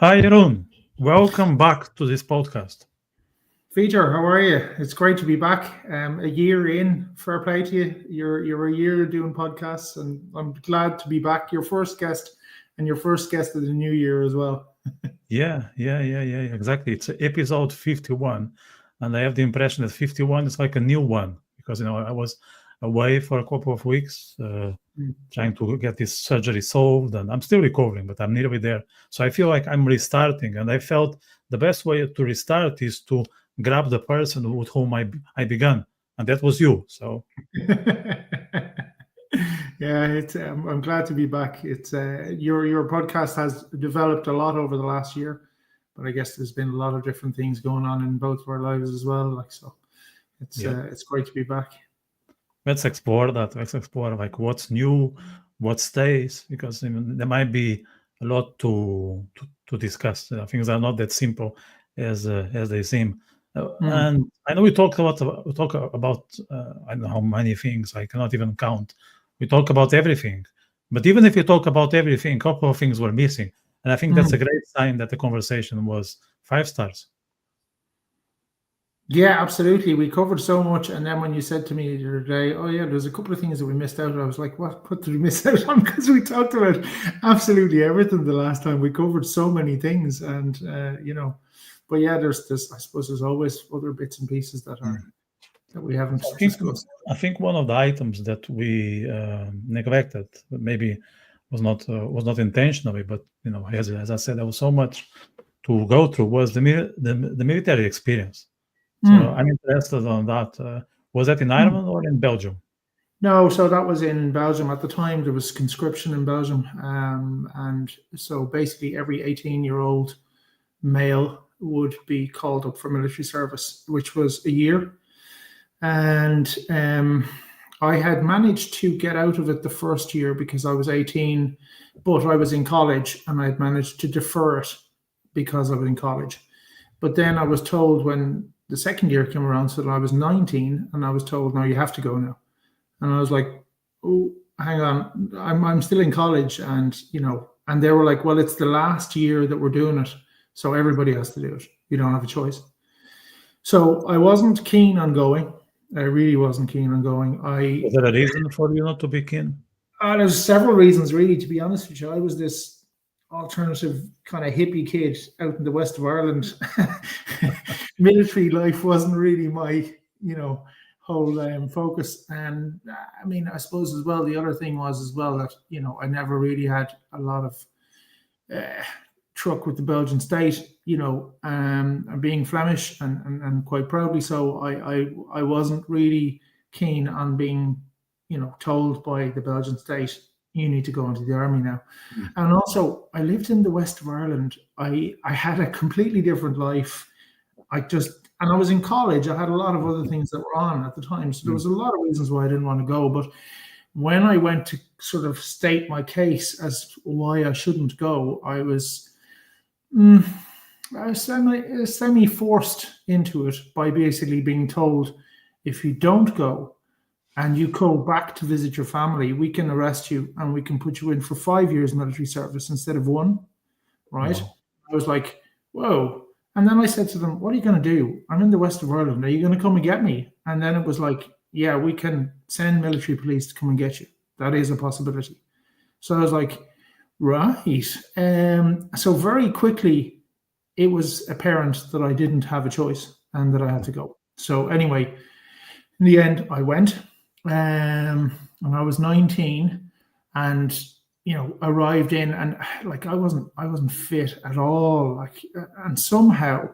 Hi, Jeroen. Welcome back to this podcast. Vitor, how are you? It's great to be back. A year in, fair play to you. You're a year doing podcasts, and I'm glad to be back. Your first guest, and your first guest of the new year as well. Yeah. Exactly. It's episode 51. And I have the impression that 51 is like a new one because, I was away for a couple of weeks Mm. trying to get this surgery solved. And I'm still recovering, but I'm nearly there. So I feel like I'm restarting. And I felt the best way to restart is to grab the person with whom I began. And that was you. So Yeah, I'm glad to be back. It's your podcast has developed a lot over the last year, but I guess there's been a lot of different things going on in both of our lives as well. Like so, yeah, it's great to be back. let's explore that. Let's explore like what's new, what stays, because there might be a lot to discuss. Things are not that simple as they seem. Mm. And I know we talk about I don't know how many things I cannot even count. We talk about everything, but even if you talk about everything, a couple of things were missing, and I think that's a Mm. great sign that the conversation was 5 stars. Yeah, absolutely. We covered so much, and then when you said to me the other day, "Oh yeah, there's a couple of things that we missed out," I was like, "What did we miss out on?" Because we talked about absolutely everything the last time. We covered so many things, and but yeah, there's I suppose there's always other bits and pieces that we haven't I think discussed. I think one of the items that we neglected, maybe was not intentionally, but as I said, there was so much to go through. Was the military experience? So Hmm. I'm interested on that. Was that in Hmm. Ireland or in Belgium? No, so that was in Belgium at the time. There was conscription in Belgium, and so basically every 18-year-old male would be called up for military service, which was a year. And I had managed to get out of it the first year because I was 18, but I was in college and I had managed to defer it because I was in college. But then I was told when the second year came around, so that I was 19, and I was told, no, you have to go now. And I was like, oh, hang on, I'm still in college. And they were like, well, it's the last year that we're doing it. So everybody has to do it. You don't have a choice. So I wasn't keen on going. I really wasn't keen on going. Was there a reason for you not to be keen? There's several reasons, really, to be honest with you. I was this alternative kind of hippie kid out in the west of Ireland. Military life wasn't really my, you know, whole focus. And I mean, I suppose as well, the other thing was as well that, I never really had a lot of uh, truck with the Belgian state, and being Flemish and quite proudly so, I wasn't really keen on being, told by the Belgian state, you need to go into the army now. Mm. And also, I lived in the west of Ireland. I had a completely different life. And I was in college. I had a lot of other things that were on at the time. So there Mm. was a lot of reasons why I didn't want to go. But when I went to sort of state my case as to why I shouldn't go, mm, I was semi forced into it by basically being told, if you don't go and you go back to visit your family, we can arrest you and we can put you in for 5 years military service instead of one. Right? Wow. I was like, whoa. And then I said to them, what are you going to do? I'm in the west of Ireland. Are you going to come and get me? And then it was like, yeah, we can send military police to come and get you. That is a possibility. So I was like, right. So very quickly, it was apparent that I didn't have a choice and that I had to go. So anyway, in the end, I went, and I was 19, and arrived in, and like I wasn't fit at all. Like, and somehow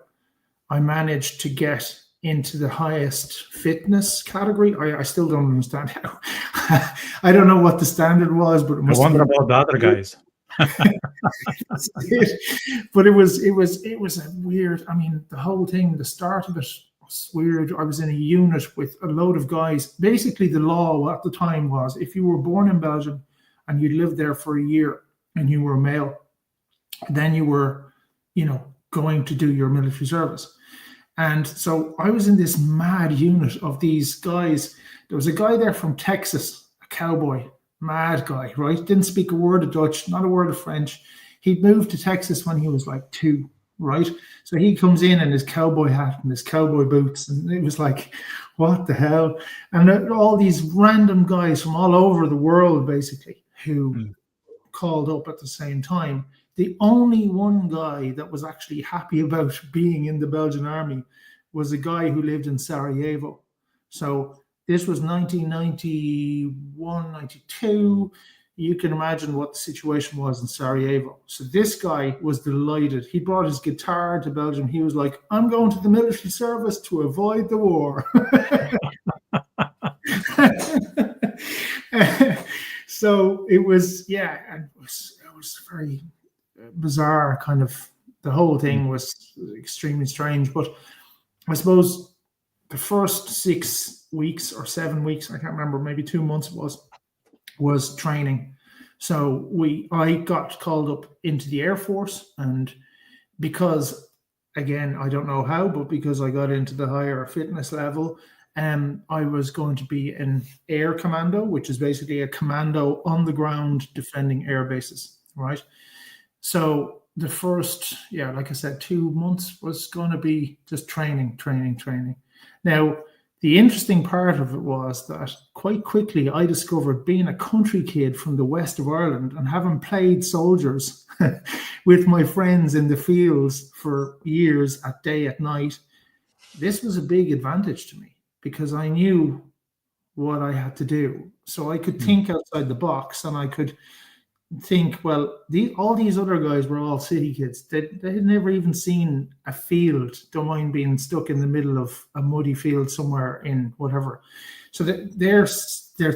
I managed to get into the highest fitness category. I still don't understand how. I don't know what the standard was, but it I must have wonder been. about the other guys. But it was a weird. I mean, the whole thing, the start of it was weird. I was in a unit with a load of guys. Basically, the law at the time was if you were born in Belgium and you lived there for a year and you were a male, then you were, going to do your military service. And so I was in this mad unit of these guys. There was a guy there from Texas, a cowboy, mad guy, right? Didn't speak a word of Dutch, not a word of French. He'd moved to Texas when he was like 2, right? So he comes in his cowboy hat and his cowboy boots, and it was like, what the hell? And all these random guys from all over the world, basically, who called up at the same time. The only one guy that was actually happy about being in the Belgian army was a guy who lived in Sarajevo. So this was 1991, 92. You can imagine what the situation was in Sarajevo. So this guy was delighted. He brought his guitar to Belgium. He was like, I'm going to the military service to avoid the war. So it was, it was very bizarre, kind of. The whole thing was extremely strange. But I suppose the first 6 weeks or 7 weeks, I can't remember, maybe 2 months was training. So I got called up into the Air Force, and because, again, I don't know how, but because I got into the higher fitness level, I was going to be an air commando, which is basically a commando on the ground defending air bases, right? So the first, like I said, 2 months was going to be just training. Now, the interesting part of it was that quite quickly I discovered, being a country kid from the west of Ireland and having played soldiers with my friends in the fields for years, at day, at night, this was a big advantage to me because I knew what I had to do. So I could think outside the box, and I could think, well, all these other guys were all city kids. They had never even seen a field, don't mind being stuck in the middle of a muddy field somewhere in whatever. So their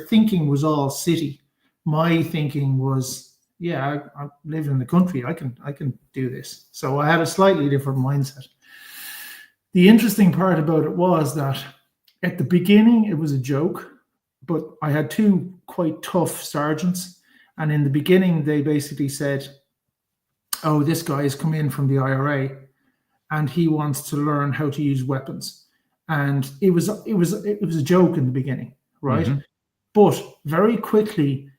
thinking was all city. My thinking was, I live in the country. I can do this. So I had a slightly different mindset. The interesting part about it was that at the beginning it was a joke, but I had 2 quite tough sergeants. And in the beginning, they basically said, oh, this guy has come in from the IRA and he wants to learn how to use weapons. And it was a joke in the beginning, right? Mm-hmm. But very quickly,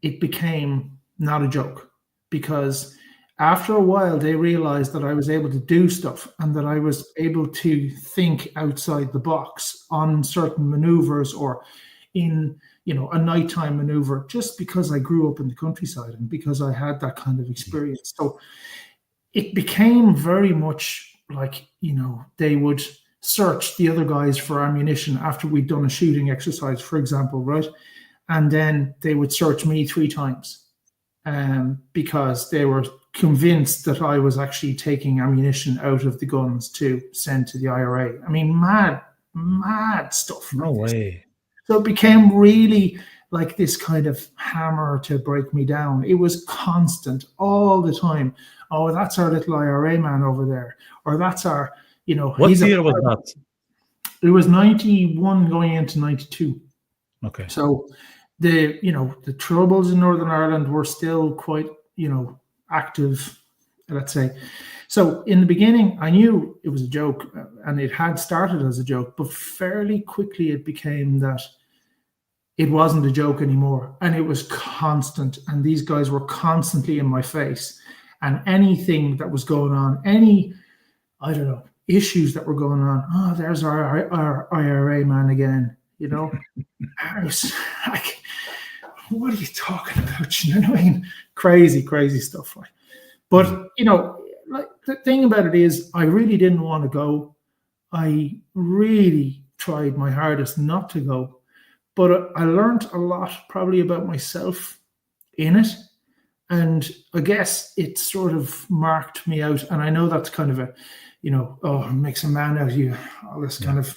it became not a joke, because after a while, they realized that I was able to do stuff and that I was able to think outside the box on certain maneuvers, or in a nighttime maneuver, just because I grew up in the countryside and because I had that kind of experience. So it became very much like, they would search the other guys for ammunition after we'd done a shooting exercise, for example, right? And then they would search me 3 times because they were convinced that I was actually taking ammunition out of the guns to send to the IRA. I mean, mad stuff. No way. So it became really like this kind of hammer to break me down. It was constant all the time. Oh, that's our little IRA man over there. Or that's our, What year was that? It was 91 going into 92. Okay. So the troubles in Northern Ireland were still quite, active, let's say. So in the beginning, I knew it was a joke, and it had started as a joke, but fairly quickly it became that it wasn't a joke anymore, and it was constant, and these guys were constantly in my face, and anything that was going on, any, I don't know, issues that were going on, oh, there's our IRA man again, I was like, what are you talking about? You know what I mean? Crazy stuff. But, like, the thing about it is, I really didn't want to go. I really tried my hardest not to go. But I learned a lot probably about myself in it. And I guess it sort of marked me out. And I know that's kind of a, it makes a man out of you, all this kind of,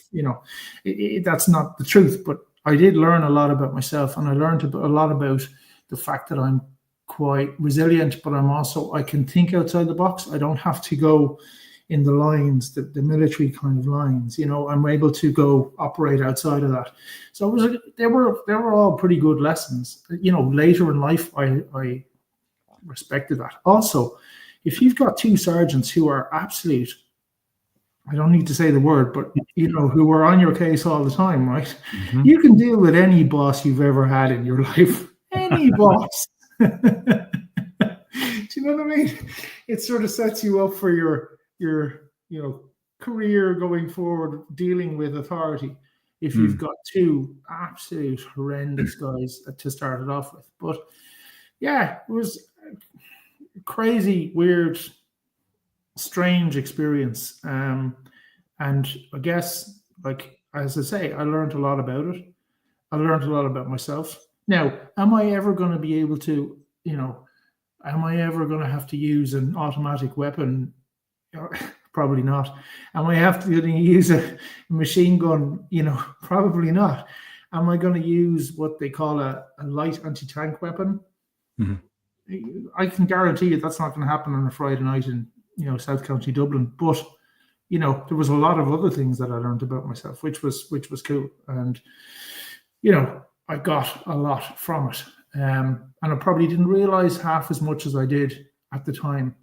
that's not the truth. But I did learn a lot about myself. And I learned a lot about the fact that I'm quite resilient, but I can think outside the box. I don't have to go in the lines, the military kind of lines, I'm able to go operate outside of that. So they were all pretty good lessons. Later in life, I respected that. Also, if you've got 2 sergeants who are absolute, I don't need to say the word, but who are on your case all the time, right? Mm-hmm. You can deal with any boss you've ever had in your life, any boss. Do you know what I mean? It sort of sets you up for your career going forward, dealing with authority. If you've got two absolute horrendous guys to start it off with. But yeah, it was a crazy, weird, strange experience. And I guess, like, as I say, I learned a lot about it. I learned a lot about myself. Now, am I ever going to be able to, am I ever going to have to use an automatic weapon? Probably not. Am I have to use a machine gun? Probably not. Am I going to use what they call a light anti-tank weapon? Mm-hmm. I can guarantee you that's not going to happen on a Friday night in South County Dublin. But there was a lot of other things that I learned about myself, which was cool, and I got a lot from it. And I probably didn't realize half as much as I did at the time.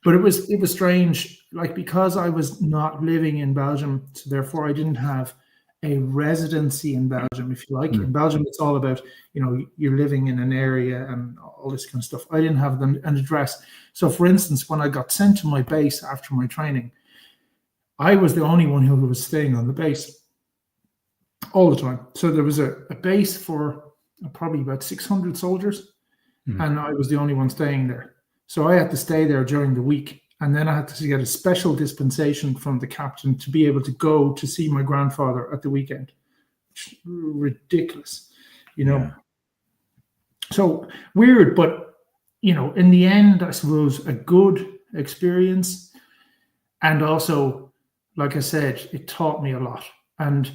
But it was strange, like, because I was not living in Belgium, so therefore I didn't have a residency in Belgium, if you like. In Belgium, it's all about, you're living in an area and all this kind of stuff. I didn't have an address. So, for instance, when I got sent to my base after my training, I was the only one who was staying on the base all the time. So there was a base for probably about 600 soldiers, and I was the only one staying there. So I had to stay there during the week, and then I had to get a special dispensation from the captain to be able to go to see my grandfather at the weekend. Ridiculous, Yeah. So weird, but in the end, I suppose a good experience, and also, like I said, it taught me a lot. And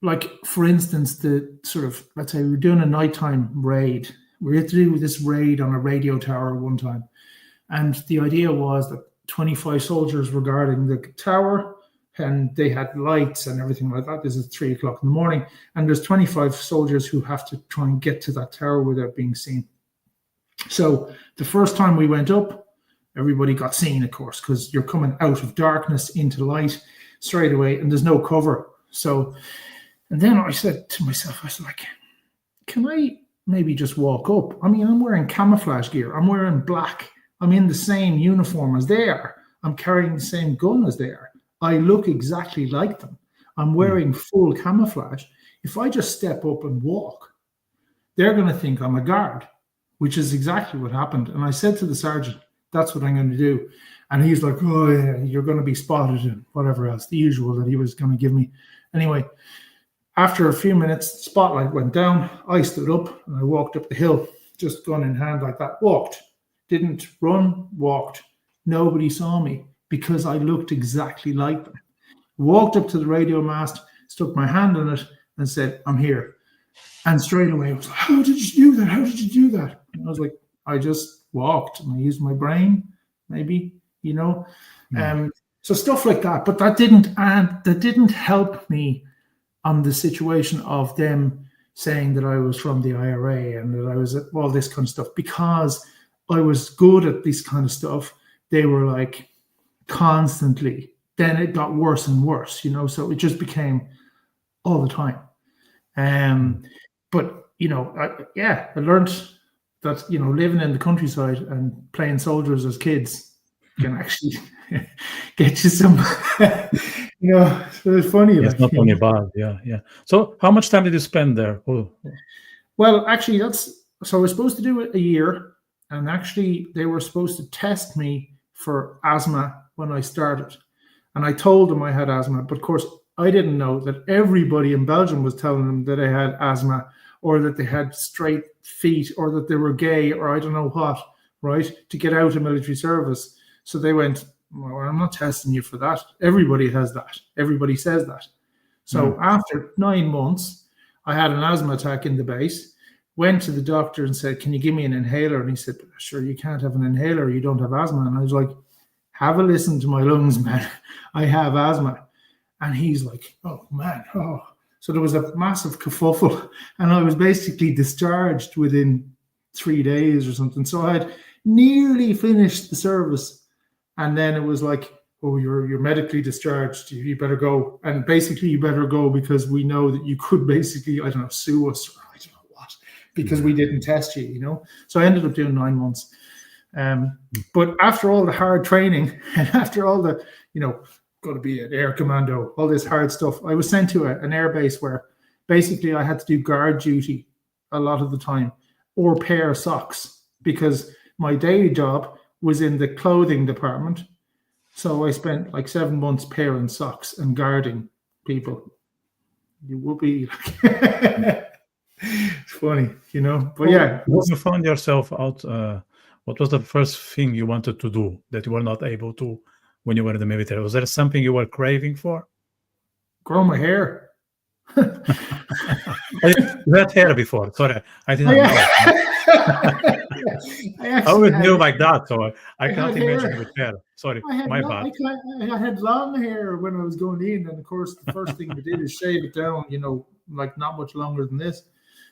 like, for instance, the sort of, let's say we were doing a nighttime raid. We had to do this raid on a radio tower one time. And the idea was that 25 soldiers were guarding the tower, and they had lights and everything like that. This is 3 o'clock in the morning. And there's 25 soldiers who have to try and get to that tower without being seen. So the first time we went up, everybody got seen, of course, because you're coming out of darkness into light straight away, and there's no cover. So, and then I said to myself, I was like, can I maybe just walk up? I mean, I'm wearing camouflage gear. I'm wearing black. I'm in the same uniform as they are. I'm carrying the same gun as they are. I look exactly like them. I'm wearing full camouflage. If I just step up and walk, they're going to think I'm a guard, which is exactly what happened. And I said to the sergeant, that's what I'm going to do. And he's like, oh, yeah, you're going to be spotted and whatever else, the usual that he was going to give me. Anyway, after a few minutes, the spotlight went down. I stood up and I walked up the hill, just gun in hand like that, walked. Didn't run, walked. Nobody saw me because I looked exactly like them. Walked up to the radio mast, stuck my hand on it and said, I'm here. And straight away, I was like, how did you do that? How did you do that? And I was like, I just walked and I used my brain, maybe, So stuff like that. But that didn't help me on the situation of them saying that I was from the IRA and that I was all this kind of stuff, because I was good at this kind of stuff. They were like constantly, then it got worse and worse, so it just became all the time. But, I learned that, living in the countryside and playing soldiers as kids can actually get you some, it's funny. It's not only bad. Yeah. So how much time did you spend there? Oh. Well, actually, so I was supposed to do it a year. And actually, they were supposed to test me for asthma when I started. And I told them I had asthma. But of course, I didn't know that everybody in Belgium was telling them that I had asthma, or that they had straight feet, or that they were gay, or I don't know what, right, to get out of military service. So they went, well, I'm not testing you for that. Everybody has that. Everybody says that. So after 9 months, I had an asthma attack in the base. Went to the doctor and said, can you give me an inhaler? And he said, sure, you can't have an inhaler. You don't have asthma. And I was like, have a listen to my lungs, man. I have asthma. And he's like, oh, man. Oh. So there was a massive kerfuffle. And I was basically discharged within 3 days or something. So I had nearly finished the service. And then it was like, oh, you're medically discharged. You better go. And basically, you better go because we know that you could basically, I don't know, sue us, or I don't know what. because we didn't test you, So I ended up doing 9 months. But after all the hard training and after all the, got to be an air commando, all this hard stuff, I was sent to an air base where basically I had to do guard duty a lot of the time or pair socks because my day job was in the clothing department. So I spent like 7 months pairing socks and guarding people. You will be it's funny, but yeah. When you found yourself out, what was the first thing you wanted to do that you were not able to when you were in the military? Was there something you were craving for? Grow my hair. You had hair before. Sorry, I didn't know. I always knew like that, so I can't imagine with hair. Sorry, my bad. I had long hair when I was going in, and of course, the first thing we did is shave it down, like not much longer than this.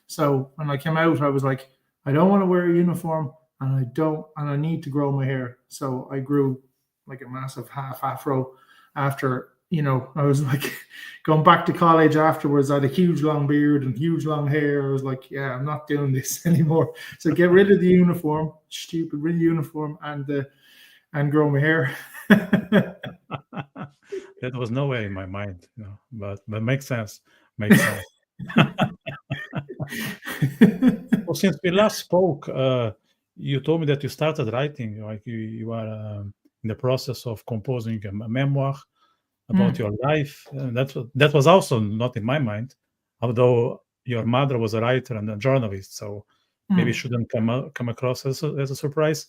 So when I came out, I was like, I don't want to wear a uniform, and I need to grow my hair. So I grew like a massive half afro after. I was like going back to college afterwards. I had a huge long beard and huge long hair. I was like, yeah, I'm not doing this anymore. So get rid of the uniform, stupid rid of the uniform and grow my hair. That was nowhere in my mind, but makes sense. Well, since we last spoke, you told me that you started writing, like you are in the process of composing a memoir about your life. That was also not in my mind, although your mother was a writer and a journalist, so maybe it shouldn't come across as a surprise.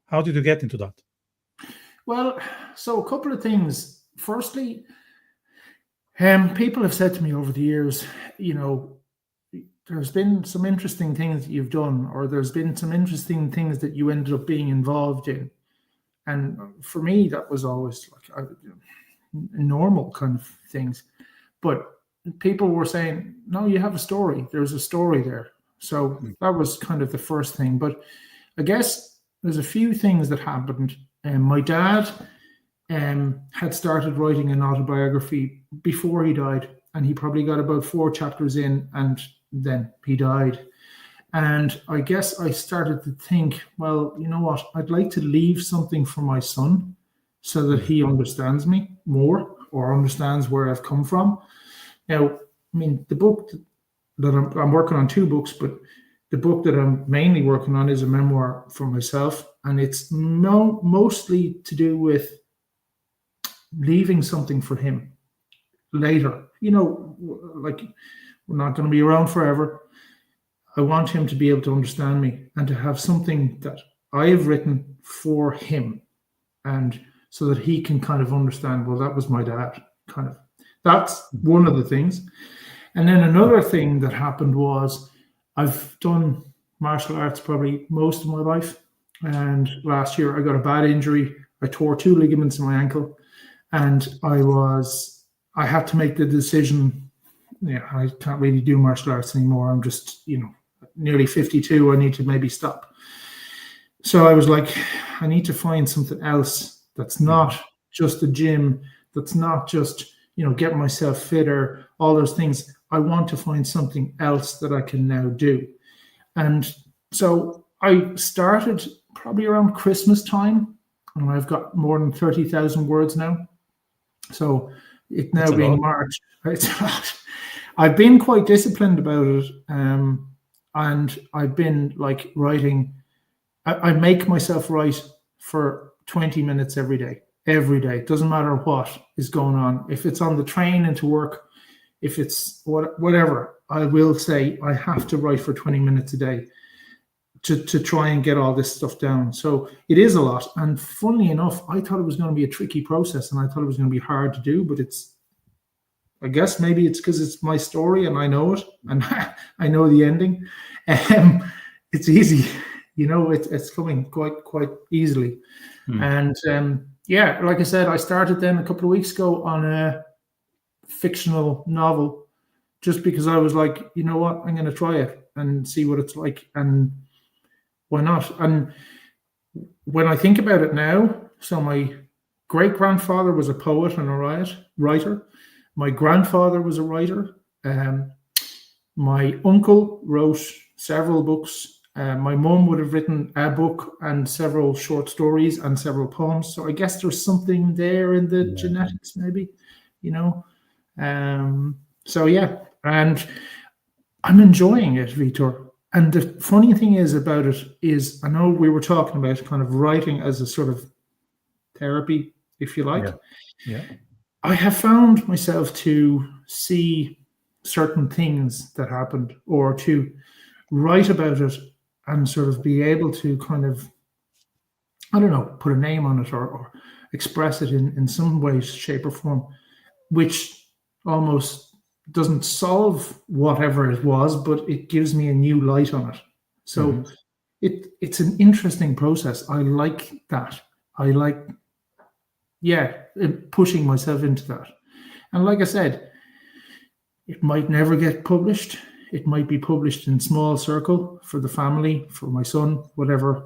How did you get into that? Well, so a couple of things. Firstly, people have said to me over the years, there's been some interesting things that you've done, or there's been some interesting things that you ended up being involved in. And for me, that was always like normal kind of things. But people were saying, no, you have a story. There's a story there. So that was kind of the first thing. But I guess there's a few things that happened. My dad had started writing an autobiography before he died, and he probably got about 4 chapters in, and then he died. And I guess I started to think, well, you know what? I'd like to leave something for my son so that he understands me more or understands where I've come from. Now, I mean, the book that I'm working on 2 books, but the book that I'm mainly working on is a memoir for myself. And it's mostly to do with leaving something for him later. Like, we're not going to be around forever. I want him to be able to understand me and to have something that I have written for him, and so that he can kind of understand, well, that was my dad, kind of. That's one of the things. And then another thing that happened was I've done martial arts probably most of my life. And last year I got a bad injury. I tore 2 ligaments in my ankle, and I had to make the decision. I can't really do martial arts anymore. I'm just, nearly 52. I need to maybe stop. So I was like, I need to find something else that's not just a gym, that's not just, get myself fitter, all those things. I want to find something else that I can now do. And so I started probably around Christmas time, and I've got more than 30,000 words now. So it now being March, it's a lot. I've been quite disciplined about it. And I've been like writing, I make myself write for 20 minutes every day. It doesn't matter what is going on. If it's on the train into work, if it's whatever, I will say I have to write for 20 minutes a day to try and get all this stuff down. So it is a lot. And funnily enough, I thought it was going to be a tricky process, and I thought it was going to be hard to do, but I guess maybe it's because it's my story and I know it and I know the ending. It's easy, it's coming quite easily. And like I said, I started then a couple of weeks ago on a fictional novel just because I was like, you know what, I'm going to try it and see what it's like, and why not? And when I think about it now, so my great-grandfather was a poet and a writer. My grandfather was a writer. My uncle wrote several books. My mum would have written a book and several short stories and several poems. So I guess there's something there in the Yeah. genetics, maybe, you know. So yeah, and I'm enjoying it, Vitor. And the funny thing is about it is, I know we were talking about kind of writing as a sort of therapy, if you like. Yeah. Yeah. I have found myself to see certain things that happened or to write about it and sort of be able to kind of, I don't know, put a name on it or express it in some way, shape, or form, which almost doesn't solve whatever it was, but it gives me a new light on it. So it's an interesting process. I like that. I like, yeah, pushing myself into that. And like I said, it might never get published. It might be published in small circle for the family, for my son, whatever.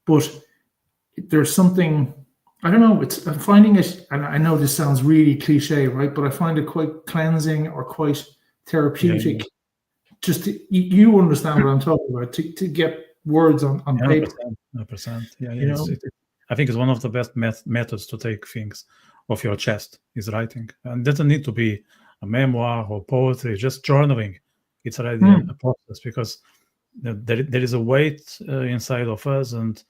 But there's something, I don't know, I'm finding it, and I know this sounds really cliche, right? But I find it quite cleansing or quite therapeutic. Yeah. Just you understand what I'm talking about, to get words on paper. 100%. 100%. Yeah. You know? I think it's one of the best methods to take things off your chest is writing. And it doesn't need to be a memoir or poetry, just journaling. It's already a process because there is a weight inside of us, and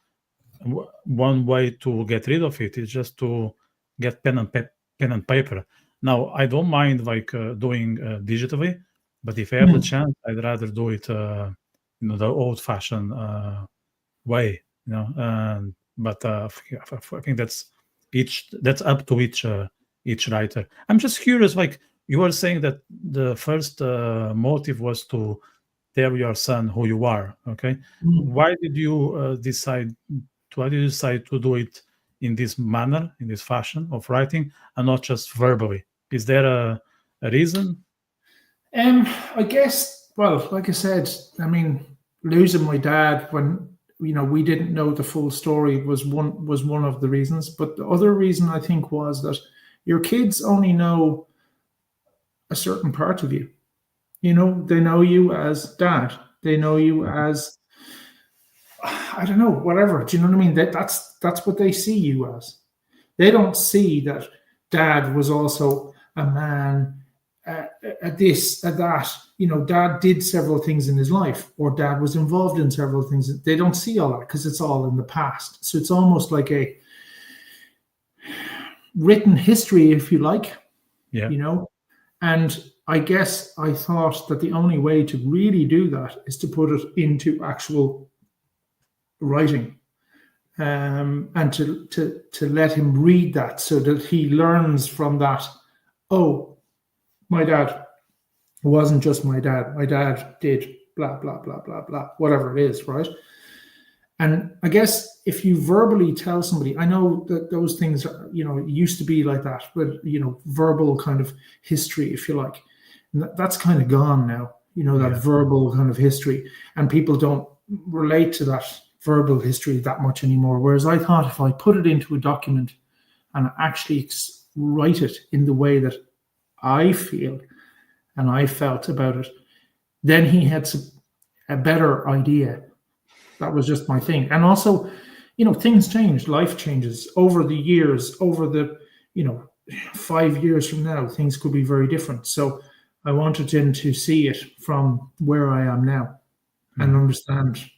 one way to get rid of it is just to get pen and paper. Now, I don't mind like doing digitally, but if I have the chance, I'd rather do it, the old-fashioned way. But I think that's up to each writer. I'm just curious, like you were saying that the first motive was to tell your son who you are. Okay, why did you decide to do it in this manner, in this fashion of writing, and not just verbally? Is there a reason? I guess, well, like I said, I mean, losing my dad when we didn't know the full story was one of the reasons. But the other reason, I think, was that your kids only know a certain part of you. They know you as dad. They know you as, I don't know, whatever. Do you know what I mean? That's what they see you as. They don't see that dad was also a man, at this, at that. Dad did several things in his life, or dad was involved in several things. They don't see all that because it's all in the past. So it's almost like a written history, if you like. Yeah. And I guess I thought that the only way to really do that is to put it into actual writing, and to let him read that so that he learns from that. Oh, my dad wasn't just my dad. My dad did blah, blah, blah, blah, blah, whatever it is, right? And I guess if you verbally tell somebody, I know that those things, it used to be like that, but, verbal kind of history, if you like, and that's kind of gone now, that verbal kind of history, and people don't relate to that verbal history that much anymore. Whereas I thought if I put it into a document and actually write it in the way that I feel and I felt about it, then he had a better idea. That was just my thing. And also, things change, life changes over the years, over the, 5 years from now, things could be very different. So I wanted him to see it from where I am now and understand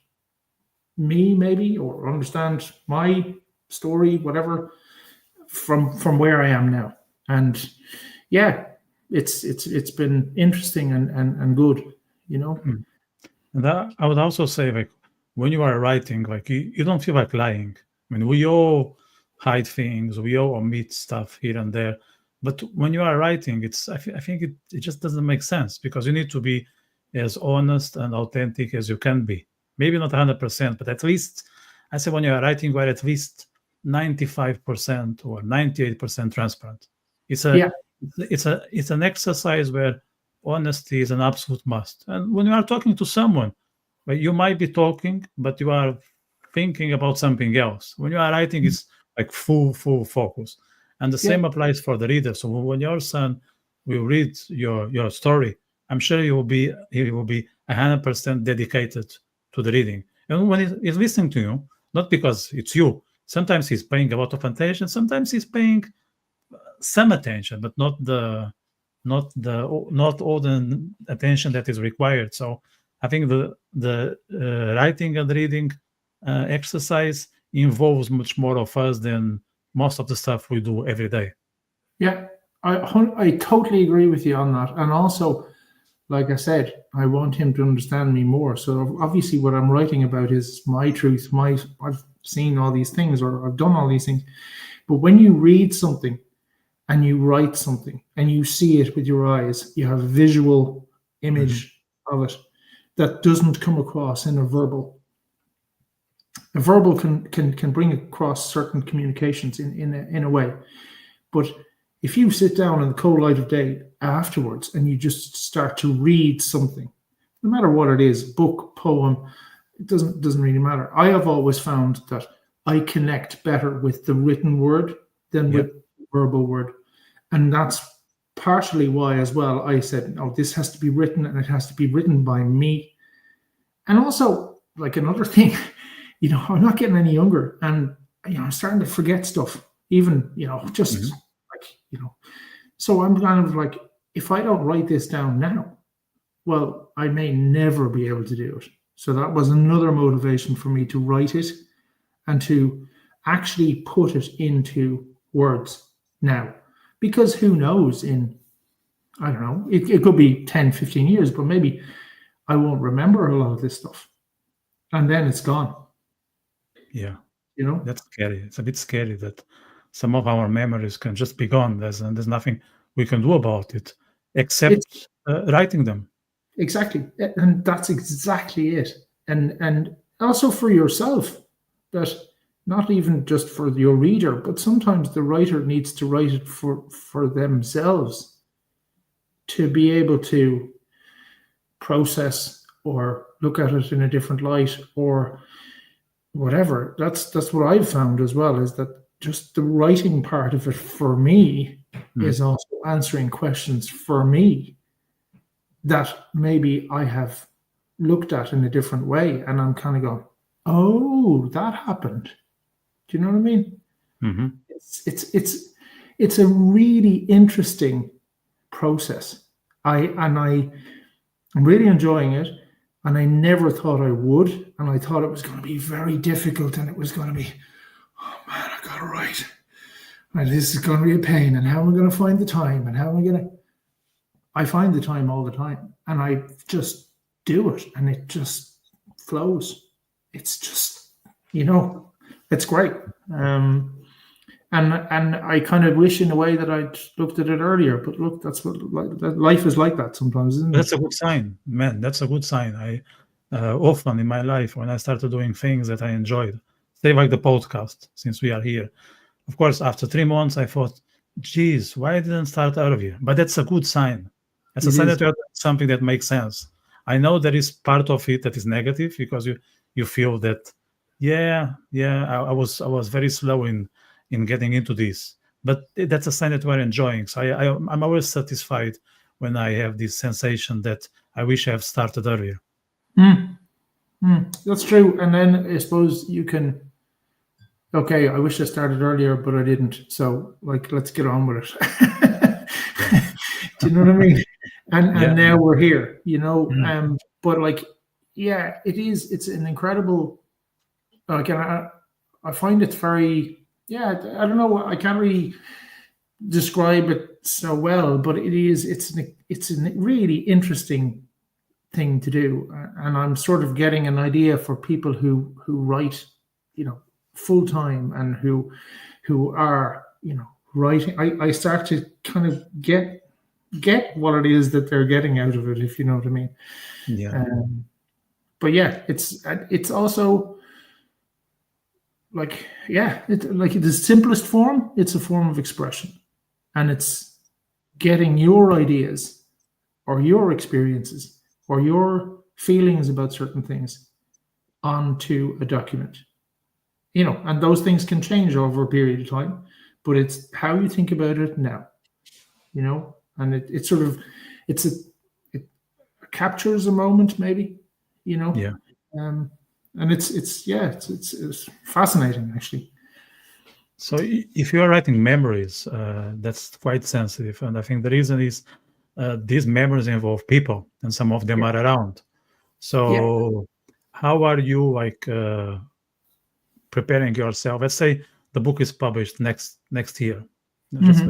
me, maybe, or understand my story, whatever, from where I am now. And yeah, it's been interesting and good, And I would also say, like, when you are writing, like you don't feel like lying. I mean, we all hide things, we all omit stuff here and there, but when you are writing, I think it just doesn't make sense because you need to be as honest and authentic as you can be. Maybe not 100%, but at least, I say, when you are writing, you are at least 95% or 98% transparent. It's an exercise where honesty is an absolute must. And when you are talking to someone, but you might be talking, but you are thinking about something else. When you are writing, it's like full focus. And the same applies for the reader. So when your son will read your story, I'm sure he will be 100% dedicated to the reading. And when he's listening to you, not because it's you, sometimes he's paying a lot of attention, sometimes he's paying some attention, but not all the attention that is required. So I think the writing and reading exercise involves much more of us than most of the stuff we do every day. Yeah, I totally agree with you on that. And also, like I said, I want him to understand me more. So obviously, what I'm writing about is my truth. I've seen all these things, or I've done all these things. But when you read something and you write something and you see it with your eyes, you have a visual image of it that doesn't come across in a verbal. A verbal can bring across certain communications in a way, but if you sit down in the cold light of day afterwards and you just start to read something, no matter what it is, book, poem, it doesn't really matter. I have always found that I connect better with the written word than with the verbal word, and that's partially why as well I said, oh, this has to be written, and it has to be written by me. And also, like, another thing, I'm not getting any younger, and I'm starting to forget stuff, even just so I'm kind of like, if I don't write this down now, well, I may never be able to do it. So that was another motivation for me to write it and to actually put it into words now, because who knows, I don't know, it could be 10, 15 years, but maybe I won't remember a lot of this stuff, and then it's gone. Yeah, that's scary. It's a bit scary that some of our memories can just be gone. There's nothing we can do about it except writing them. Exactly, and that's exactly it. And also for yourself, that not even just for your reader, but sometimes the writer needs to write it for themselves to be able to process or look at it in a different light or whatever. That's what I've found as well, is that just the writing part of it for me is also answering questions for me that maybe I have looked at in a different way, and I'm kind of going, oh, that happened. Do you know what I mean? Mm-hmm. It's a really interesting process. I'm really enjoying it, and I never thought I would, and I thought it was going to be very difficult, and it was going to be, oh man, I got to write, and this is going to be a pain, and how am I going to find the time, and how am I going to? I find the time all the time, and I just do it, and it just flows. It's just, it's great. And I kind of wish in a way that I'd looked at it earlier, but look, that's what life is like that sometimes, isn't it? That's a good sign, man. That's a good sign. I often in my life, when I started doing things that I enjoyed, say like the podcast, since we are here, of course, after 3 months, I thought, geez, why I didn't start earlier? But that's a good sign. That's a sign that you're doing something that makes sense. I know there is part of it that is negative because you feel that, I was very slow in getting into this, but that's a sign that we're enjoying. So I'm always satisfied when I have this sensation that I wish I have started earlier. That's true. And then I suppose you can, okay, I wish I started earlier, but I didn't. So let's get on with it. Do you know what I mean? And now we're here, but it's an incredible, I find it very, I don't know, I can't really describe it so well, but it's a really interesting thing to do. And I'm sort of getting an idea for people who write, full time, and who are, writing. I start to kind of get what it is that they're getting out of it, if you know what I mean. Yeah. But it's also the simplest form. It's a form of expression, and it's getting your ideas or your experiences or your feelings about certain things onto a document. And those things can change over a period of time, but it's how you think about it now. And it's sort of, it's a captures a moment, maybe, you know. Yeah. And it's fascinating, actually. So if you are writing memories, that's quite sensitive, and I think the reason is these memories involve people, and some of them Yeah. are around. Yeah. So how are you like preparing yourself? Let's say the book is published next year, just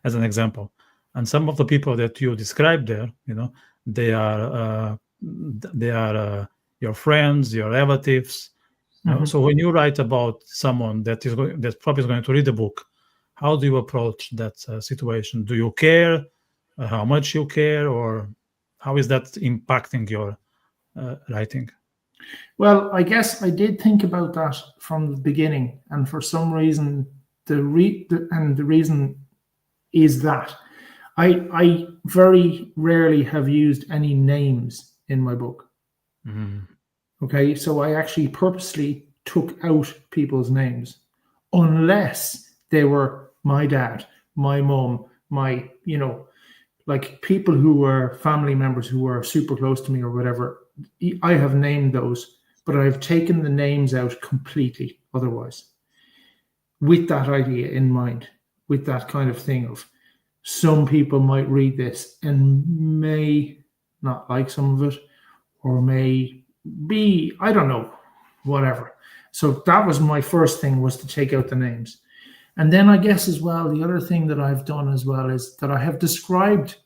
as an example, and some of the people that you described there, they are your friends, your relatives. So when you write about someone that probably is going to read the book, how do you approach that situation? Do you care? How much you care, or how is that impacting your writing? Well, I guess I did think about that from the beginning, and for some reason, the reason is that I very rarely have used any names in my book. Okay, so I actually purposely took out people's names, unless they were my dad, my mom, my, like people who were family members who were super close to me or whatever. I have named those, but I've taken the names out completely otherwise, with that idea in mind, with that kind of thing of some people might read this and may not like some of it, or may be, I don't know, whatever. So that was my first thing, was to take out the names. And then I guess as well, the other thing that I've done as well is that I have described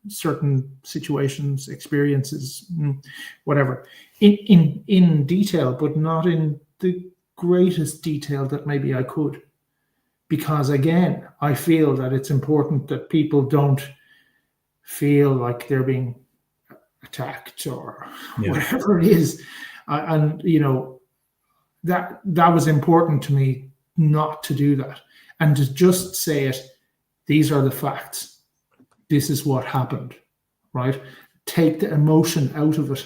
certain situations, experiences, whatever, in detail, but not in the greatest detail that maybe I could. Because again, I feel that it's important that people don't feel like they're being attacked or whatever it is. And, that was important to me, not to do that. And to just say it, these are the facts. This is what happened, right? Take the emotion out of it.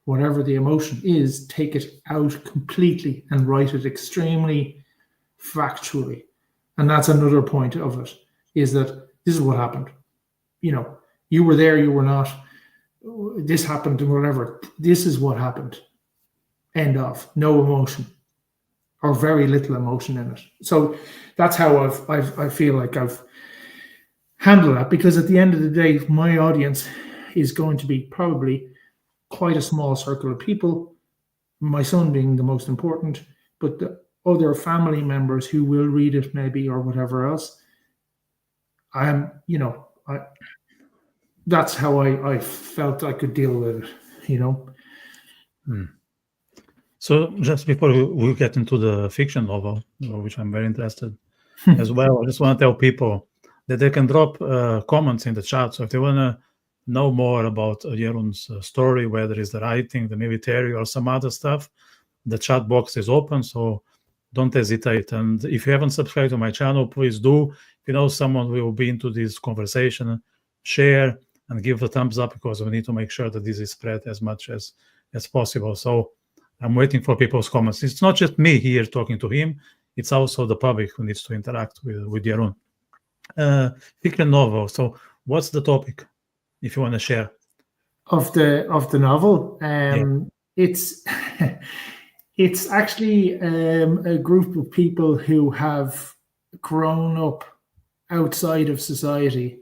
Whatever the emotion is, take it out completely and write it extremely factually. And that's another point of it, is that this is what happened. You were there, you were not. This happened and whatever. This is what happened. End of. No emotion, or very little emotion in it. So that's how I feel like I've handled that, because at the end of the day, my audience is going to be probably quite a small circle of people, my son being the most important, but the other family members who will read it maybe, or whatever else. That's how I felt I could deal with it. So just before we get into the fiction novel, which I'm very interested as well, I just want to tell people that they can drop comments in the chat. So if they want to know more about Jeroen's story, whether it's the writing, the military, or some other stuff, the chat box is open, so don't hesitate. And if you haven't subscribed to my channel, please do. If you know someone who will be into this conversation, share and give a thumbs up, because we need to make sure that this is spread as much as possible. So I'm waiting for people's comments. It's not just me here talking to him, it's also the public who needs to interact with Jeroen. Fiction novel. So what's the topic, if you want to share? Of the novel? It's it's actually a group of people who have grown up outside of society.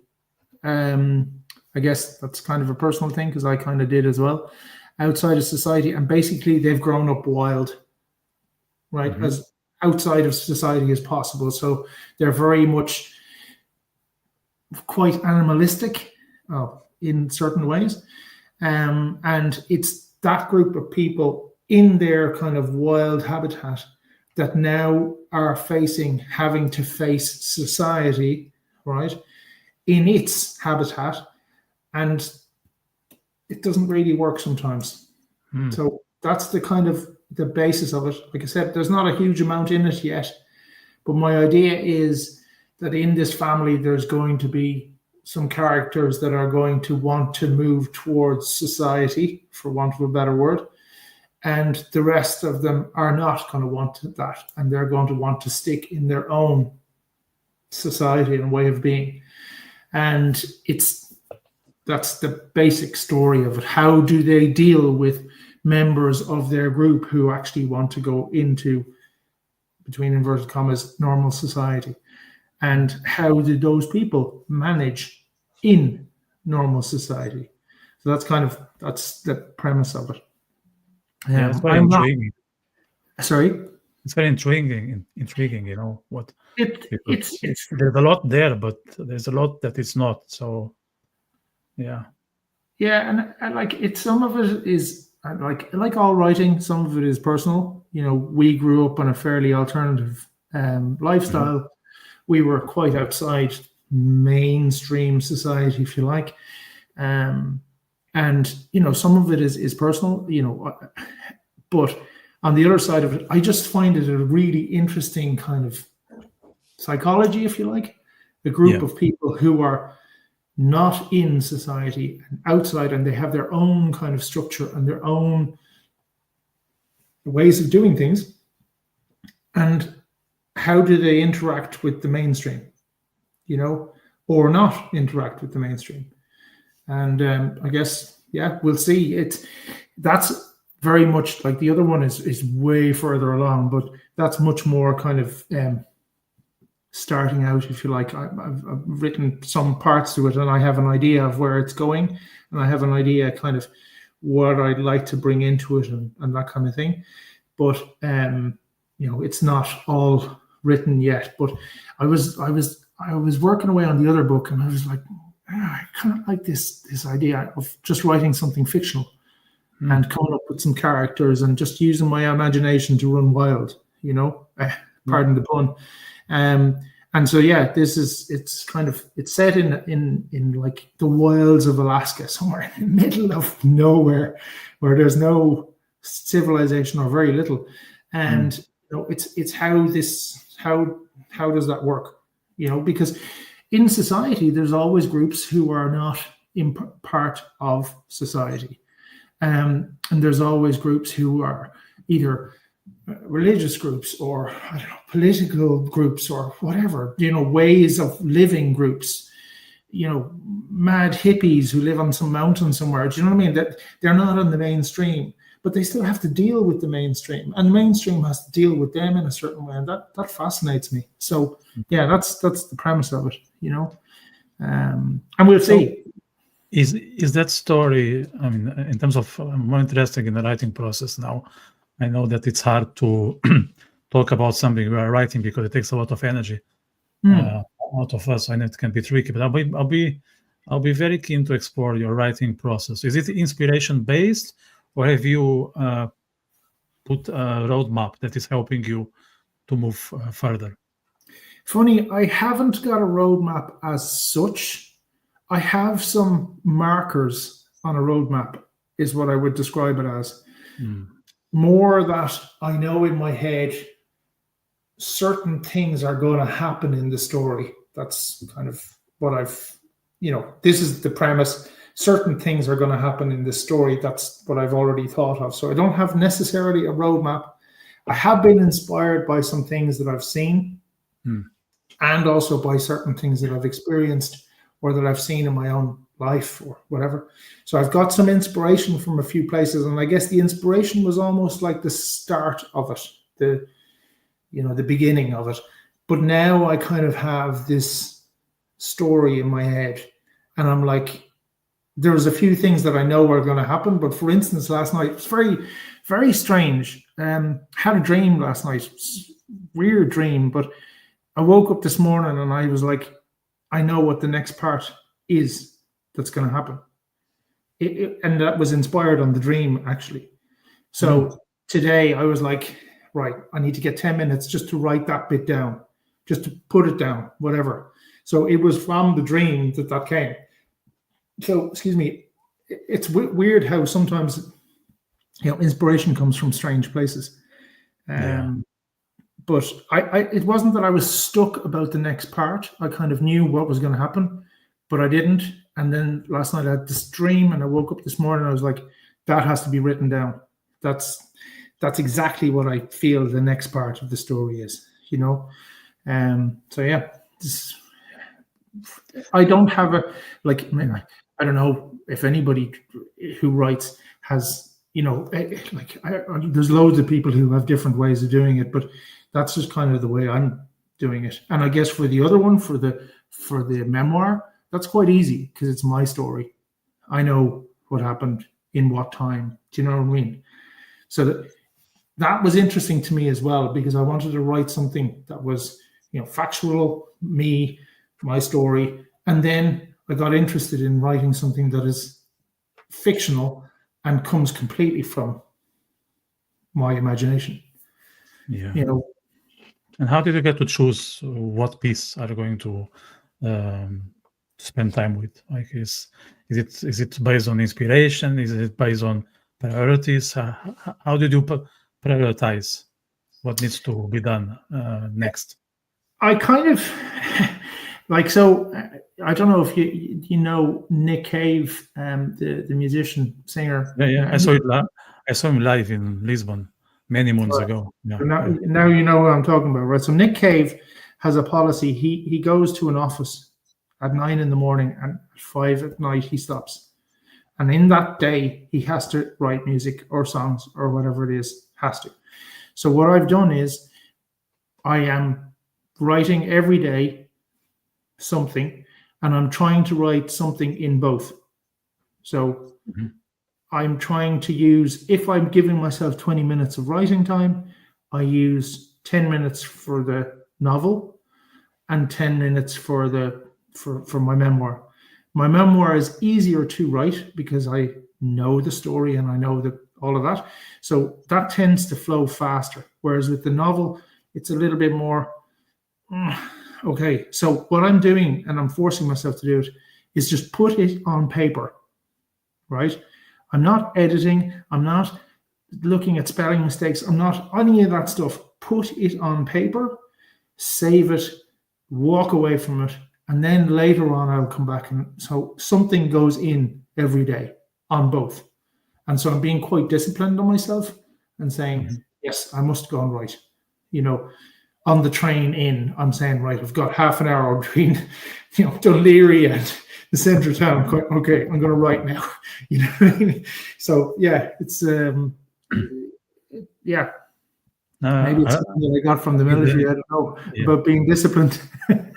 I guess that's kind of a personal thing, because I kind of did as well, outside of society, and basically they've grown up wild, right? As outside of society as possible. So they're very much quite animalistic in certain ways. And it's that group of people in their kind of wild habitat that now are having to face society, right, in its habitat. And it doesn't really work sometimes. So that's the kind of the basis of it. Like I said, there's not a huge amount in it yet, but my idea is that in this family, there's going to be some characters that are going to want to move towards society, for want of a better word, and the rest of them are not going to want that, and they're going to want to stick in their own society and way of being. And that's the basic story of it. How do they deal with members of their group who actually want to go into, between inverted commas, normal society? And how do those people manage in normal society? So that's the premise of it. Yeah, it's very I'm not intriguing. sorry. It's very intriguing. You know what? It's There's a lot there, but there's a lot that is not. So, yeah. yeah, and like some of it is like all writing. Some of it is personal. You know, we grew up on a fairly alternative lifestyle. We were quite outside mainstream society, if you like. And you know, some of it is personal, you know, but on the other side of it, I just find it a really interesting kind of psychology, if you like, a group of people who are not in society and outside, and they have their own kind of structure and their own ways of doing things. And how do they interact with the mainstream, you know, or not interact with the mainstream? And I guess, yeah, we'll see. That's very much like the other one is way further along, but that's much more kind of starting out, if you like. I've written some parts to it, and I have an idea of where it's going, and I have an idea kind of what I'd like to bring into it and that kind of thing. But you know, it's not all written yet. But I was working away on the other book, and I was like, I kind of like this idea of just writing something fictional and coming up with some characters and just using my imagination to run wild, you know, pardon the pun. And so, yeah, it's set in like the wilds of Alaska, somewhere in the middle of nowhere where there's no civilization or very little. And, you know, it's how does that work? You know, because in society, there's always groups who are not in part of society. And there's always groups who are either religious groups or, I don't know, political groups or whatever, you know, ways of living groups, you know, mad hippies who live on some mountain somewhere. Do you know what I mean? That they're not in the mainstream, but they still have to deal with the mainstream, and the mainstream has to deal with them in a certain way. And that fascinates me. So yeah, that's the premise of it, you know. And we'll see. Is that story, I mean, in terms of, I'm more interested in the writing process now. I know that it's hard to talk about something we are writing because it takes a lot of energy out of us, and it can be tricky. But I'll be very keen to explore your writing process. Is it inspiration based, or have you put a roadmap that is helping you to move further? Funny, I haven't got a roadmap as such. I have some markers on a roadmap, is what I would describe it as. More that I know in my head certain things are going to happen in the story. That's kind of what I've, you know, this is the premise. Certain things are going to happen in this story. That's what I've already thought of. So I don't have necessarily a roadmap. I have been inspired by some things that I've seen and also by certain things that I've experienced or that I've seen in my own life or whatever. So I've got some inspiration from a few places, and I guess the inspiration was almost like the start of it, the beginning of it. But now I kind of have this story in my head, and I'm like, there's a few things that I know are going to happen. But for instance, last night, it's very, very strange. Had a dream last night, weird dream, but I woke up this morning and I was like, I know what the next part is that's going to happen. And that was inspired on the dream, actually. So today I was like, right, I need to get 10 minutes just to write that bit down, just to put it down, whatever. So it was from the dream that came. So, excuse me, it's weird how sometimes, you know, inspiration comes from strange places. But it wasn't that I was stuck about the next part. I kind of knew what was going to happen, but I didn't. And then last night I had this dream, and I woke up this morning and I was like, that has to be written down. That's exactly what I feel the next part of the story is, you know? So yeah, I don't have I don't know if anybody who writes has, there's loads of people who have different ways of doing it, but that's just kind of the way I'm doing it. And I guess for the other one, for the memoir, that's quite easy because it's my story. I know what happened in what time. Do you know what I mean? So that was interesting to me as well, because I wanted to write something that was, factual, me, my story. And then I got interested in writing something that is fictional and comes completely from my imagination. Yeah. And how did you get to choose what piece are you going to spend time with? Like, is it based on inspiration? Is it based on priorities? How did you prioritize what needs to be done next? I kind of so I don't know if you know Nick Cave, the musician singer. Yeah. I saw him live in Lisbon many months ago. Yeah. Now you know what I'm talking about, right? So Nick Cave has a policy. He goes to an office at 9 a.m. and at 5 p.m. he stops. And in that day, he has to write music or songs or whatever it is, has to. So what I've done is I am writing every day something, and I'm trying to write something in both. So I'm trying to use, if I'm giving myself 20 minutes of writing time, I use 10 minutes for the novel and 10 minutes for my memoir. My memoir is easier to write because I know the story and I know all of that. So that tends to flow faster. Whereas with the novel, it's a little bit more, okay. So what I'm doing, and I'm forcing myself to do it, is just put it on paper, right? I'm not editing. I'm not looking at spelling mistakes. I'm not any of that stuff. Put it on paper, save it, walk away from it, and then later on I'll come back. And so something goes in every day on both. And so I'm being quite disciplined on myself and saying, yes, I must go and write. On the train in, I'm saying, right, I've got half an hour between, Dunleary and the centre of town. Okay, I'm going to write now. You know what I mean? So yeah, it's yeah. Maybe it's something that I got from the military. I don't know, about being disciplined.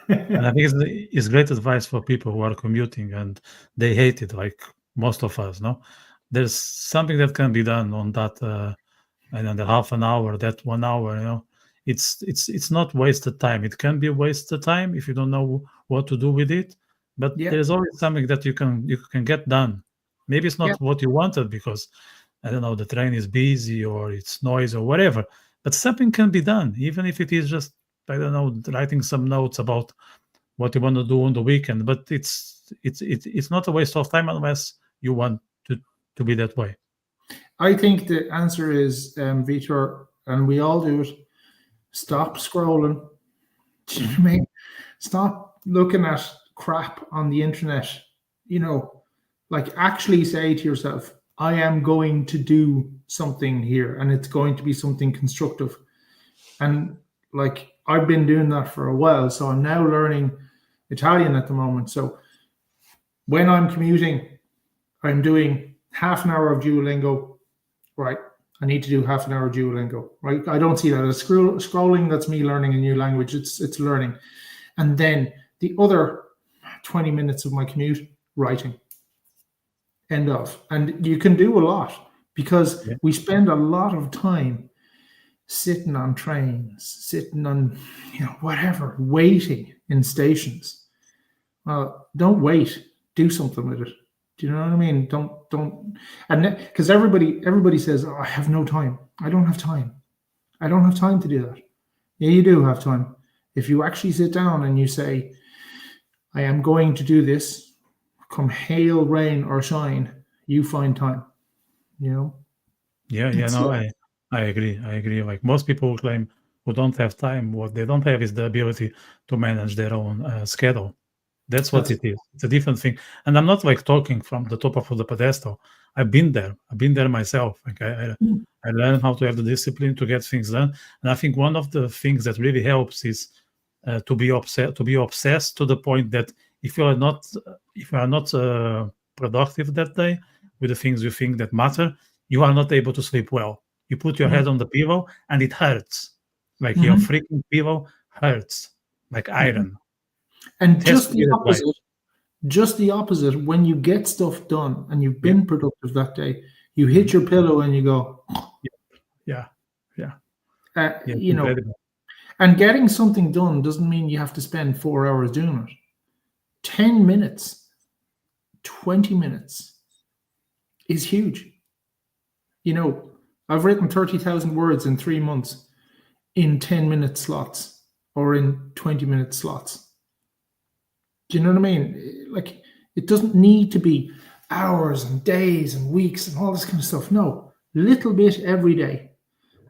And I think it's great advice for people who are commuting and they hate it, like most of us. No, there's something that can be done on that, and the half an hour, that 1 hour. It's not wasted time. It can be wasted time if you don't know what to do with it. But there's always something that you can get done. Maybe it's not what you wanted because, I don't know, the train is busy or it's noise or whatever. But something can be done, even if it is just, I don't know, writing some notes about what you want to do on the weekend. But it's not a waste of time unless you want to be that way. I think the answer is, Vitor, and we all do it. Stop scrolling. Do you know what I mean? Stop looking at crap on the internet. Actually say to yourself, I am going to do something here, and it's going to be something constructive. And I've been doing that for a while, so I'm now learning Italian at the moment. So when I'm commuting, I'm doing half an hour of Duolingo, right? I need to do half an hour of Duolingo, right? I don't see that as scrolling. That's me learning a new language. It's learning. And then the other 20 minutes of my commute, writing. End of. And you can do a lot because we spend a lot of time sitting on trains, sitting on, whatever, waiting in stations. Well, don't wait. Do something with it. Do you know what I mean? Don't, and because everybody says, I have no time. I don't have time. I don't have time to do that. Yeah, you do have time. If you actually sit down and you say, I am going to do this, come hail, rain, or shine, you find time. I agree. Like most people claim who don't have time, what they don't have is the ability to manage their own schedule. That's what it is. It's a different thing. And I'm not talking from the top of the pedestal. I've been there myself. I learned how to have the discipline to get things done. And I think one of the things that really helps is to be obsessed to the point that if you are not productive that day with the things you think that matter, you are not able to sleep well. You put your head on the pillow and it hurts. Like your freaking pillow hurts like iron. And It has just to be the that way. opposite, just the opposite. When you get stuff done and you've been productive that day, you hit your pillow and you go, Yeah. Yeah. you know. Incredible. And getting something done doesn't mean you have to spend 4 hours doing it. 10 minutes, 20 minutes is huge. You know, I've written 30,000 words in 3 months in 10-minute slots or in 20-minute slots. Do you know what I mean? Like, it doesn't need to be hours and days and weeks and all this kind of stuff. No, little bit every day.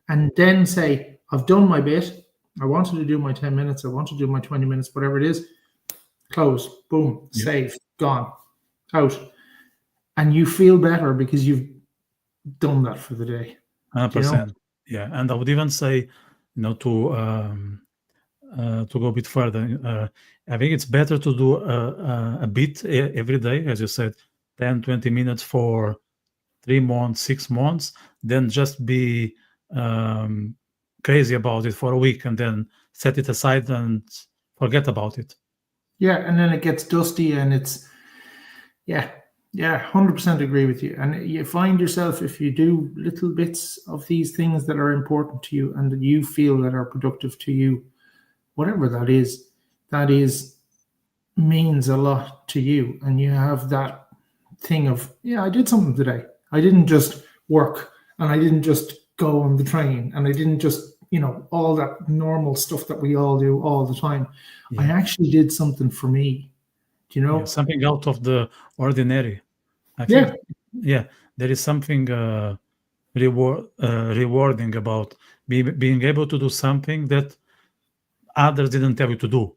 And then say, I've done my bit. I wanted to do my 10 minutes. I want to do my 20 minutes, whatever it is. Close, boom, save, gone, out. And you feel better because you've done that for the day. 100%. Yeah. And I would even say, to go a bit further, I think it's better to do a bit every day, as you said, 10, 20 minutes for 3 months, 6 months, than just be crazy about it for a week and then set it aside and forget about it. Yeah, and then it gets dusty and it's, 100% agree with you. And you find yourself, if you do little bits of these things that are important to you and that you feel that are productive to you, whatever that is means a lot to you. And you have that thing of, I did something today. I didn't just work and I didn't just go on the train and I didn't just, all that normal stuff that we all do all the time. I actually did something for me. Do you know? Yeah, something out of the ordinary. I think, there is something rewarding about being able to do something that others didn't tell you to do.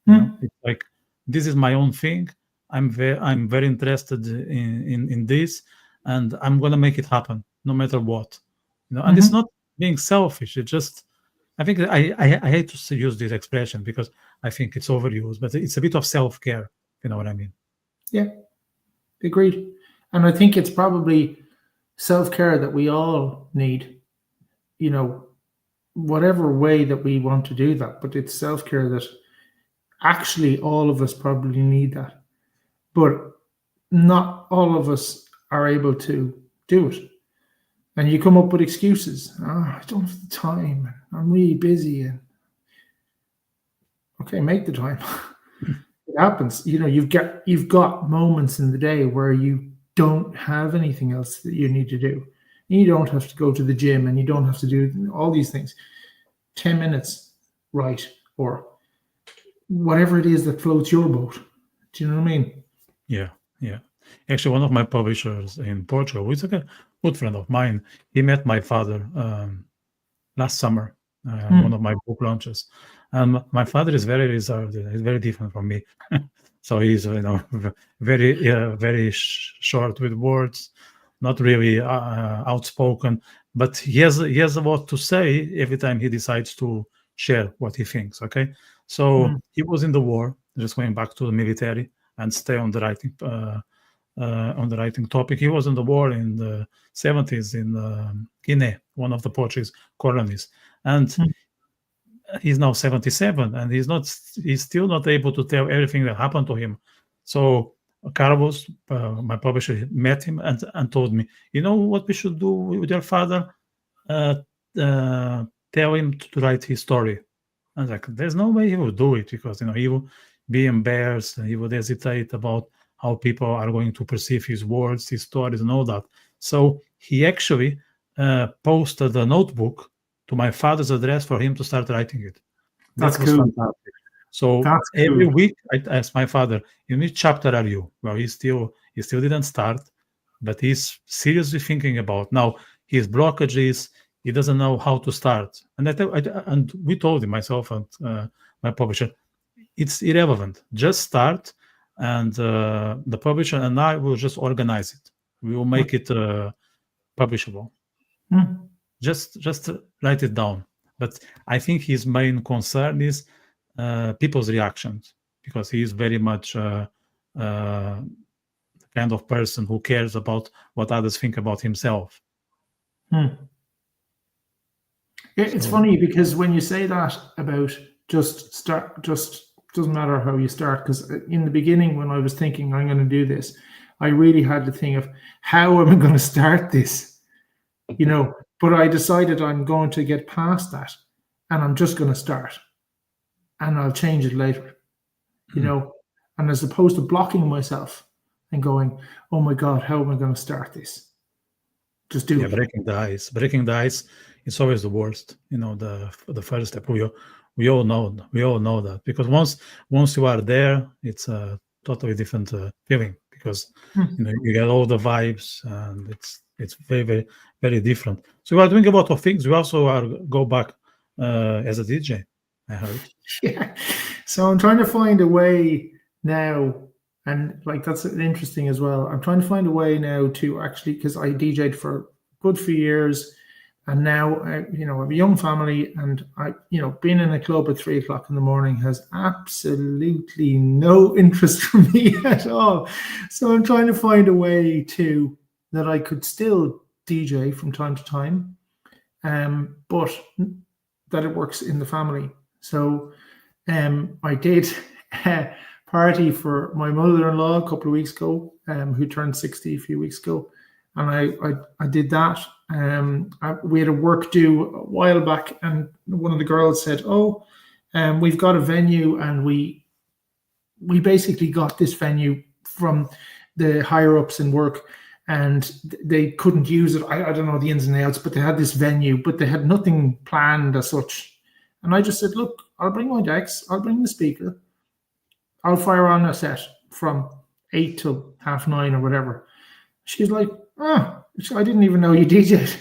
It's like, this is my own thing. I'm very interested in this, and I'm gonna make it happen no matter what. And it's not being selfish. It's just, I think I hate to use this expression because I think it's overused, but it's a bit of self-care. You know what I mean? Yeah, agreed. And I think it's probably self-care that we all need, whatever way that we want to do that. But it's self-care that actually all of us probably need that. But not all of us are able to do it. And you come up with excuses. I don't have the time. I'm really busy. And okay, make the time. It happens. You've got moments in the day where you don't have anything else that you need to do. You don't have to go to the gym and you don't have to do all these things. 10 minutes, right? Or whatever it is that floats your boat. Do you know what I mean? Yeah. Actually, one of my publishers in Portugal, who's a good friend of mine, he met my father last summer, one of my book launches. And my father is very reserved. He's very different from me. So he's, very short with words, not really outspoken, but he has a lot to say every time he decides to share what he thinks. Okay, so he was in the war, just going back to the military and stay on the writing topic. He was in the war in the 70s in Guinea, one of the Portuguese colonies, and he's now 77, and he's still not able to tell everything that happened to him. So Carlos, my publisher, met him and told me, you know what we should do with your father? Tell him to write his story. I was like, there's no way he will do it because he will be embarrassed and he would hesitate about how people are going to perceive his words, his stories, and all that. So he actually posted a notebook to my father's address for him to start writing it. That's That was cool. fantastic. So every week I asked my father, in which chapter are you? Well, he still didn't start, but he's seriously thinking about now. His blockage is he doesn't know how to start. And and we told him, myself and my publisher, it's irrelevant. Just start, and the publisher and I will just organize it. We will make it publishable. Just write it down. But I think his main concern is people's reactions, because he is very much kind of person who cares about what others think about himself. It's funny because when you say that about just doesn't matter how you start, because in the beginning when I was thinking I'm going to do this, I really had the thing of how am I going to start this, but I decided I'm going to get past that and I'm just going to start and I'll change it later, and as opposed to blocking myself and going, oh my God, how am I going to start this? Just do it. Breaking the ice is always the worst. The first step. We all know that, because once you are there, it's a totally different feeling, because you get all the vibes, and it's very, very, very different. So we are doing a lot of things. We also go back as a DJ, I heard. Yeah. So I'm trying to find a way now, and like that's interesting as well. I'm trying to find a way now to actually, because I DJ'd for a good few years, and now I have a young family, and I being in a club at 3:00 in the morning has absolutely no interest for me at all. So I'm trying to find a way that I could still DJ from time to time, but that it works in the family. So I did a party for my mother-in-law a couple of weeks ago, who turned 60 a few weeks ago, and I did that. We had a work due a while back, and one of the girls said, we've got a venue, and we basically got this venue from the higher ups in work, and they couldn't use it. I don't know the ins and outs, but they had this venue, but they had nothing planned as such. And I just said, look, I'll bring my decks, I'll bring the speaker, I'll fire on a set from 8 till 9:30 or whatever. She's like, I didn't even know you DJ'd.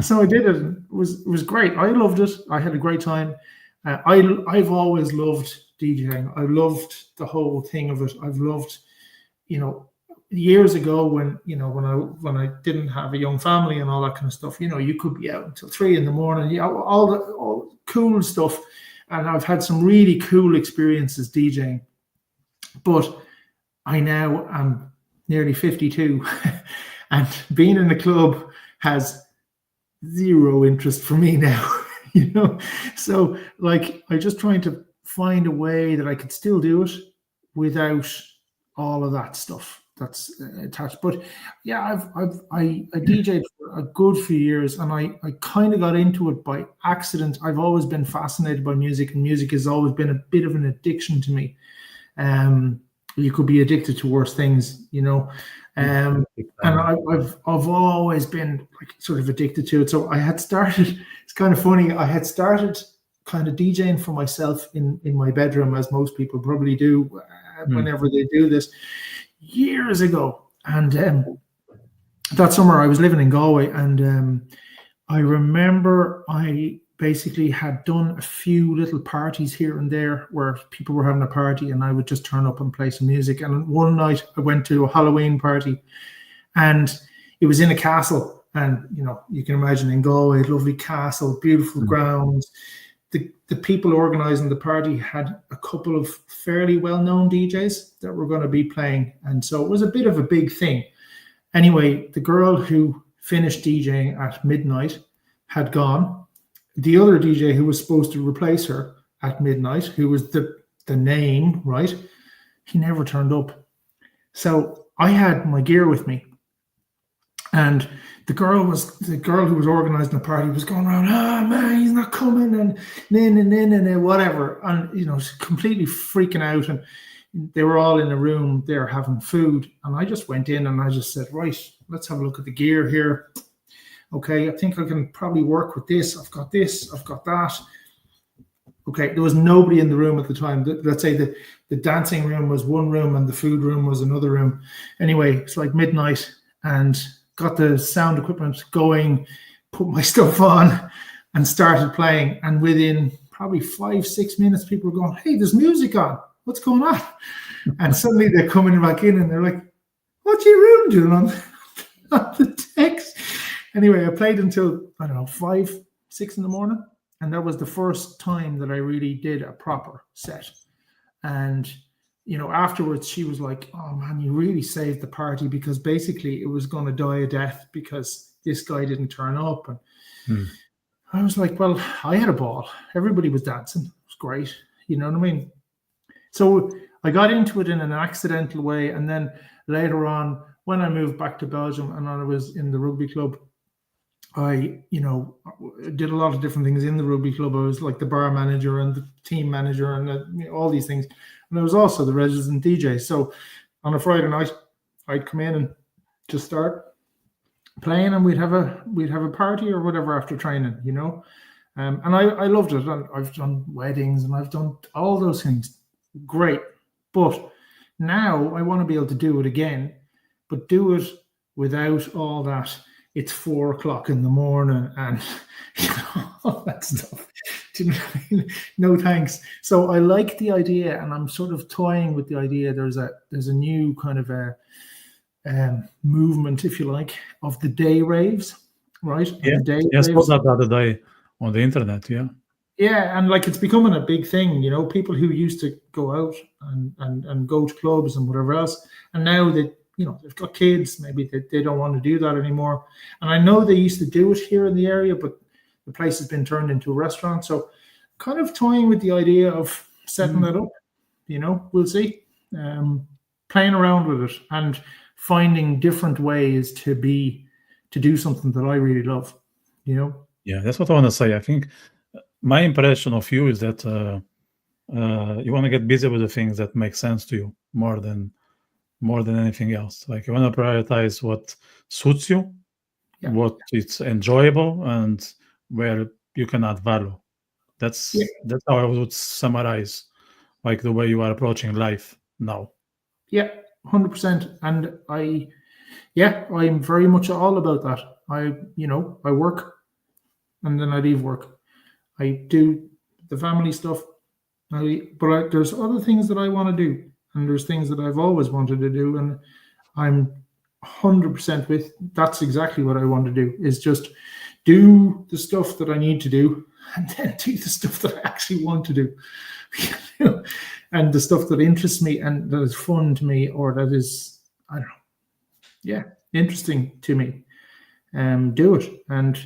So I did it. It was great. I loved it. I had a great time. I've always loved DJing. I loved the whole thing of it. I've loved, years ago when I didn't have a young family and all that kind of stuff, you could be out until 3 a.m, all cool stuff. And I've had some really cool experiences DJing. But I now am nearly 52 and being in a club has zero interest for me now, So like, I'm just trying to find a way that I could still do it without all of that stuff that's attached. But yeah, I DJ'd for a good few years, and I kind of got into it by accident. I've always been fascinated by music, and music has always been a bit of an addiction to me. You could be addicted to worse things, and I've always been like sort of addicted to it. So I had started. It's kind of funny. I had started kind of DJing for myself in my bedroom, as most people probably do whenever they do this, years ago. And that summer I was living in Galway, and I remember I basically had done a few little parties here and there where people were having a party, and I would just turn up and play some music. And one night I went to a Halloween party, and it was in a castle. And you can imagine in Galway, lovely castle, beautiful grounds. The people organizing the party had a couple of fairly well-known DJs that were going to be playing, and so it was a bit of a big thing. Anyway, the girl who finished DJing at midnight had gone. The other DJ who was supposed to replace her at midnight, who was the name, right? He never turned up. So I had my gear with me, and the girl who was organizing the party was going around, man, he's not coming, and whatever, and completely freaking out. And they were all in a room there having food, and I just went in and I just said, right, let's have a look at the gear here. Okay, I think I can probably work with this. I've got this, I've got that. Okay, there was nobody in the room at the time. Let's say the dancing room was one room and the food room was another room. Anyway, it's like midnight, and got the sound equipment going, put my stuff on, and started playing. And within probably 5-6 minutes, people were going, hey, there's music on. What's going on? And suddenly they're coming back in and they're like, what's your room doing on the decks? Anyway, I played until, 5-6 in the morning. And that was the first time that I really did a proper set. And afterwards she was like, "Oh man, you really saved the party," because basically it was going to die a death because this guy didn't turn up. And I was like, well, I had a ball. Everybody was dancing. It was great. You know what I mean? So I got into it in an accidental way. And then later on, when I moved back to Belgium and I was in the rugby club, I, did a lot of different things in the rugby club. I was like the bar manager and the team manager and all these things. And I was also the resident DJ. So on a Friday night, I'd come in and just start playing, and we'd have a party or whatever after training, and I loved it. And I've done weddings and I've done all those things. Great. But now I want to be able to do it again, but do it without all that. It's 4:00 in the morning and all that stuff. Do you know what I mean? No thanks. So I like the idea, and I'm sort of toying with the idea. There's a new kind of a movement, if you like, of the day raves, right? Yeah, I saw that the other day on the internet. Yeah, and like it's becoming a big thing, people who used to go out and go to clubs and whatever else, and now they, they've got kids, maybe they don't want to do that anymore. And I know they used to do it here in the area, but the place has been turned into a restaurant. So kind of toying with the idea of setting that up, we'll see. Playing around with it and finding different ways to do something that I really love, Yeah, that's what I want to say. I think my impression of you is that you want to get busy with the things that make sense to you more than anything else. Like you want to prioritize what suits you, what it's enjoyable, and where you can add value. That's how I would summarize like the way you are approaching life now. Yeah, 100%. And I'm very much all about that. I work and then I leave work. I do the family stuff, but there's other things that I want to do, and there's things that I've always wanted to do, and I'm 100% with. That's exactly what I want to do, is just do the stuff that I need to do, and then do the stuff that I actually want to do, and the stuff that interests me and that is fun to me, or that is, I don't know, interesting to me. Do it, and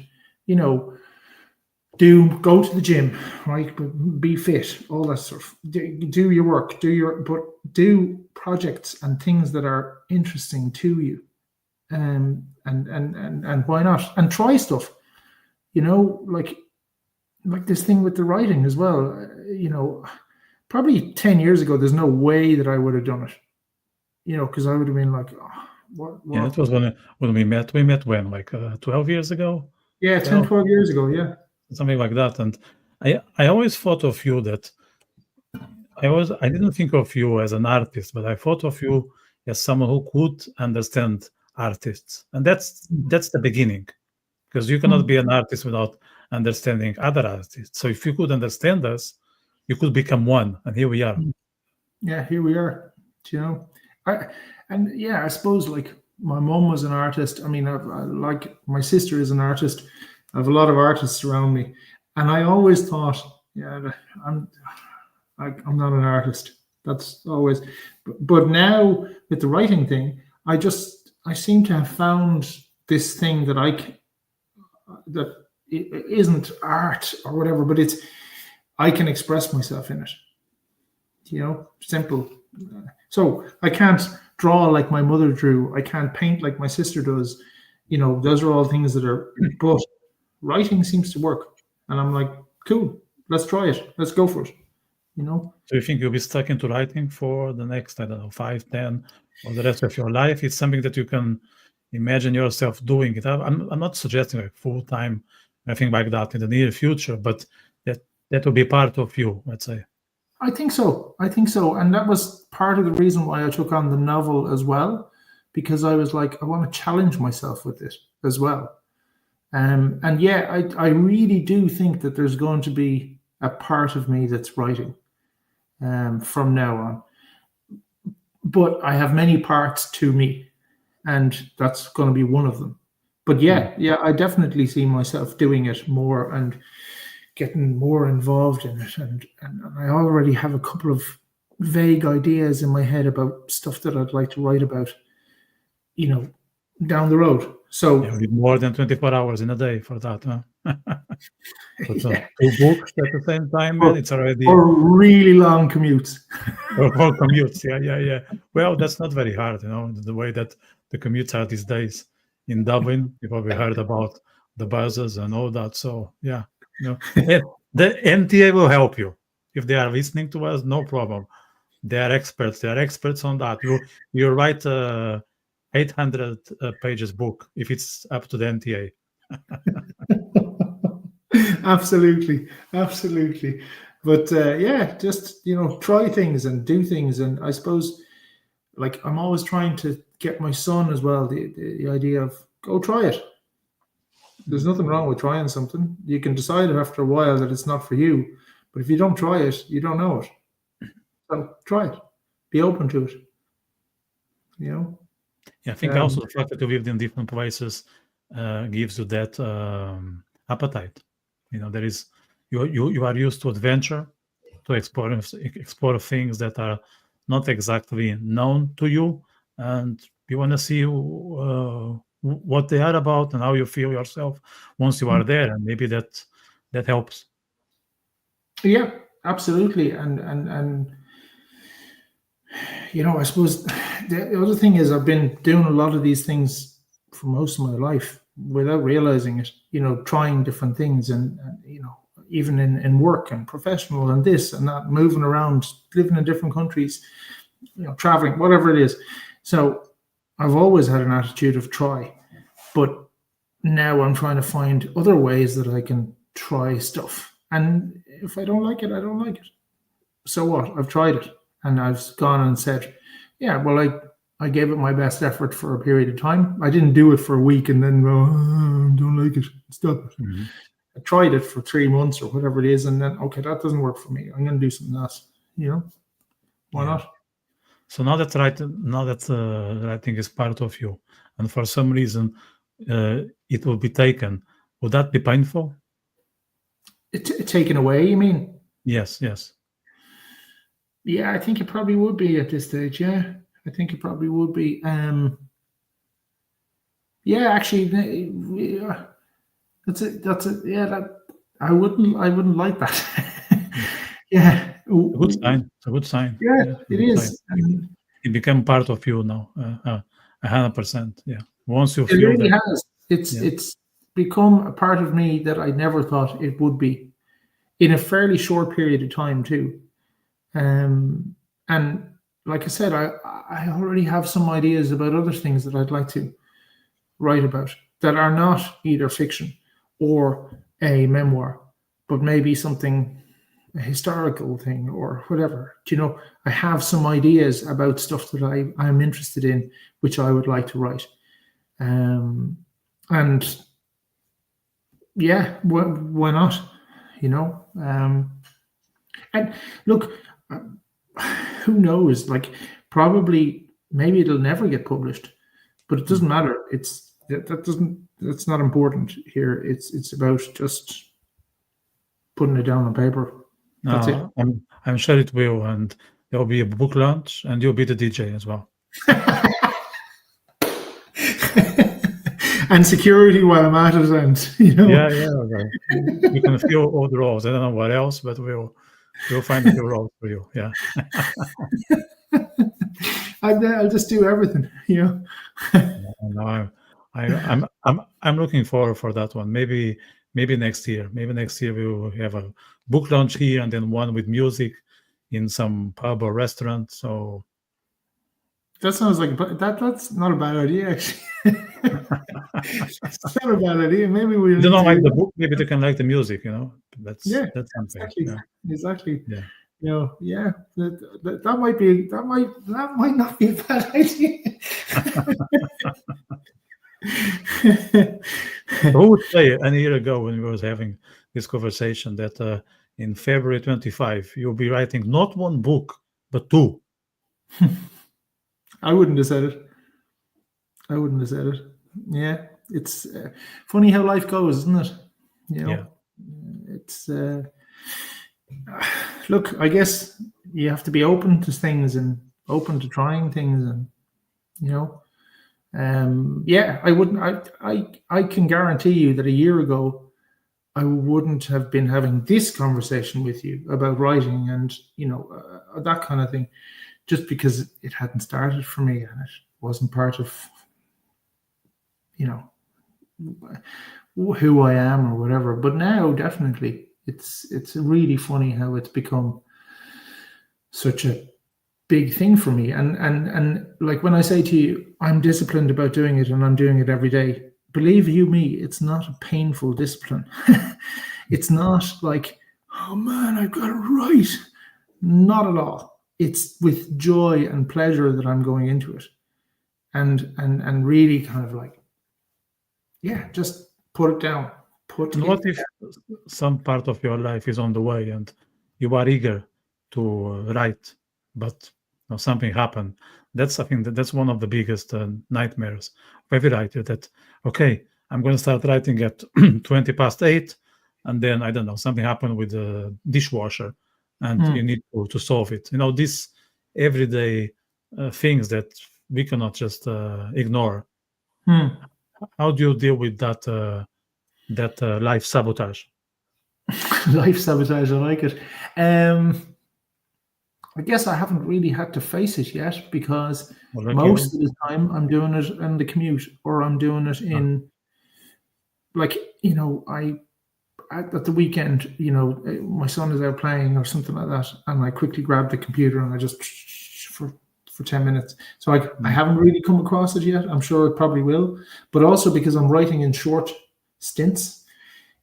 go to the gym, right? Be fit, all that stuff. Do your work, but do projects and things that are interesting to you, and why not? And try stuff, like this thing with the writing as well. Probably 10 years ago, there's no way that I would have done it, because I would have been like, oh, what? Yeah, it was when we met. We met when, like 12 years ago? Yeah, 10, 12 years ago, yeah. Something like that. And I always thought of you that I didn't think of you as an artist, but I thought of you as someone who could understand artists. And that's the beginning, because you cannot be an artist without understanding other artists. So if you could understand us, you could become one. And here we are. Yeah, here we are. I suppose like my mom was an artist. I mean, like my sister is an artist. I have a lot of artists around me, and I always thought, I'm not an artist. That's always, but now with the writing thing, I seem to have found this thing that that it isn't art or whatever, but I can express myself in it. Simple. So I can't draw like my mother drew. I can't paint like my sister does. Those are all things that are, but writing seems to work. And I'm like, cool, let's try it. Let's go for it. So you think you'll be stuck into writing for the next, 5, 10, or the rest of your life? It's something that you can imagine yourself doing it. I'm not suggesting like full-time, anything like that in the near future, but that will be part of you, let's say. I think so. And that was part of the reason why I took on the novel as well, because I was like, I want to challenge myself with it as well. I really do think that there's going to be a part of me that's writing from now on. But I have many parts to me, and that's going to be one of them. But I definitely see myself doing it more and getting more involved in it. And I already have a couple of vague ideas in my head about stuff that I'd like to write about, down the road. So You need more than 24 hours in a day for that, huh? But yeah, 2 books at the same time, man, it's already or really long commutes. or commutes. Yeah. Well, that's not very hard, the way that the commutes are these days in Dublin. You probably heard about the buses and all that. So yeah, the NTA will help you if they are listening to us. No problem. They are experts. They are experts on that. You write 800 pages book if it's up to the NTA. Absolutely. But yeah, just try things and do things. And I suppose, like, I'm always trying to get my son as well the idea of go try it. There's nothing wrong with trying something. You can decide after a while that it's not for you, but if you don't try it, you don't know it. So try it. Be open to it. Yeah, I think also the fact that you lived in different places gives you that appetite. There is you are used to adventure, to explore things that are not exactly known to you, and you want to see what they are about and how you feel yourself once you are there, and maybe that helps. Yeah, absolutely. And I suppose the other thing is I've been doing a lot of these things for most of my life without realizing it, trying different things and even in work and professional and this and that, moving around, living in different countries, traveling, whatever it is. So I've always had an attitude of try, but now I'm trying to find other ways that I can try stuff. And if I don't like it, I don't like it. So what? I've tried it and I've gone and said, yeah, well, I gave it my best effort for a period of time. I didn't do it for a week and then go, oh, I don't like it. Stop it. Mm-hmm. I tried it for 3 months or whatever it is, and then okay, that doesn't work for me. I'm going to do something else. Why not? So now that writing is part of you, and for some reason it will be taken, would that be painful? Taken away, you mean? Yes. Yeah, I think it probably would be at this stage. Yeah, I think it probably would be. Yeah, actually, that's it. Yeah, that I wouldn't like that. Yeah, A good sign. It's a good sign. Yeah, it is. It became part of you now, 100%. Yeah. Once you It feel really that, has. It's become a part of me that I never thought it would be in a fairly short period of time too. And like I said, I already have some ideas about other things that I'd like to write about that are not either fiction or a memoir, but maybe something a historical thing or whatever. I have some ideas about stuff that I'm interested in, which I would like to write. And yeah, why not? And look, who knows? Like, probably, maybe it'll never get published, but it doesn't matter. That's not important here. It's about just putting it down on paper. That's it. I'm sure it will, and there will be a book launch, and you'll be the DJ as well. And security while I'm at it, and Yeah. Okay. You can fill all the roles. I don't know what else, but we'll find a few roles for you. Yeah. I'll just do everything. No, I'm looking forward for that one. Maybe next year. Maybe next year we will have a book launch here, and then one with music in some pub or restaurant. So that sounds like that's not a bad idea, actually. It's not a bad idea. Maybe we don't like the book. Maybe they can like the music. That's something. Exactly. Yeah. Exactly. Yeah. Yeah. That might not be a bad idea. Who would say a year ago when we was having this conversation that in February 25 you'll be writing not one book but 2? I wouldn't have said it. Yeah, it's funny how life goes, isn't it? Yeah. It's look, I guess you have to be open to things and open to trying things, and you know, yeah, I wouldn't. I can guarantee you that a year ago, I wouldn't have been having this conversation with you about writing and that kind of thing, just because it hadn't started for me and it wasn't part of who I am or whatever. But now, definitely, it's really funny how it's become such a big thing for me. And like when I say to you, I'm disciplined about doing it and I'm doing it every day. Believe you me, it's not a painful discipline. It's not like, oh man, I've got to write. Not at all. It's with joy and pleasure that I'm going into it, and really kind of like, yeah, just put it down. And what if some part of your life is on the way and you are eager to write, but something happened? I think that's one of the biggest nightmares of every writer. That okay, I'm going to start writing at 20 past 8, and then I don't know, something happened with the dishwasher, and you need to solve it. These everyday things that we cannot just ignore. How do you deal with that? Life sabotage? Life sabotage, I like it. I guess I haven't really had to face it yet, because most of the time I'm doing it in the commute, or I'm doing it in like, at the weekend, my son is out playing or something like that, and I quickly grab the computer and I just for 10 minutes. So I haven't really come across it yet. I'm sure it probably will, but also because I'm writing in short stints,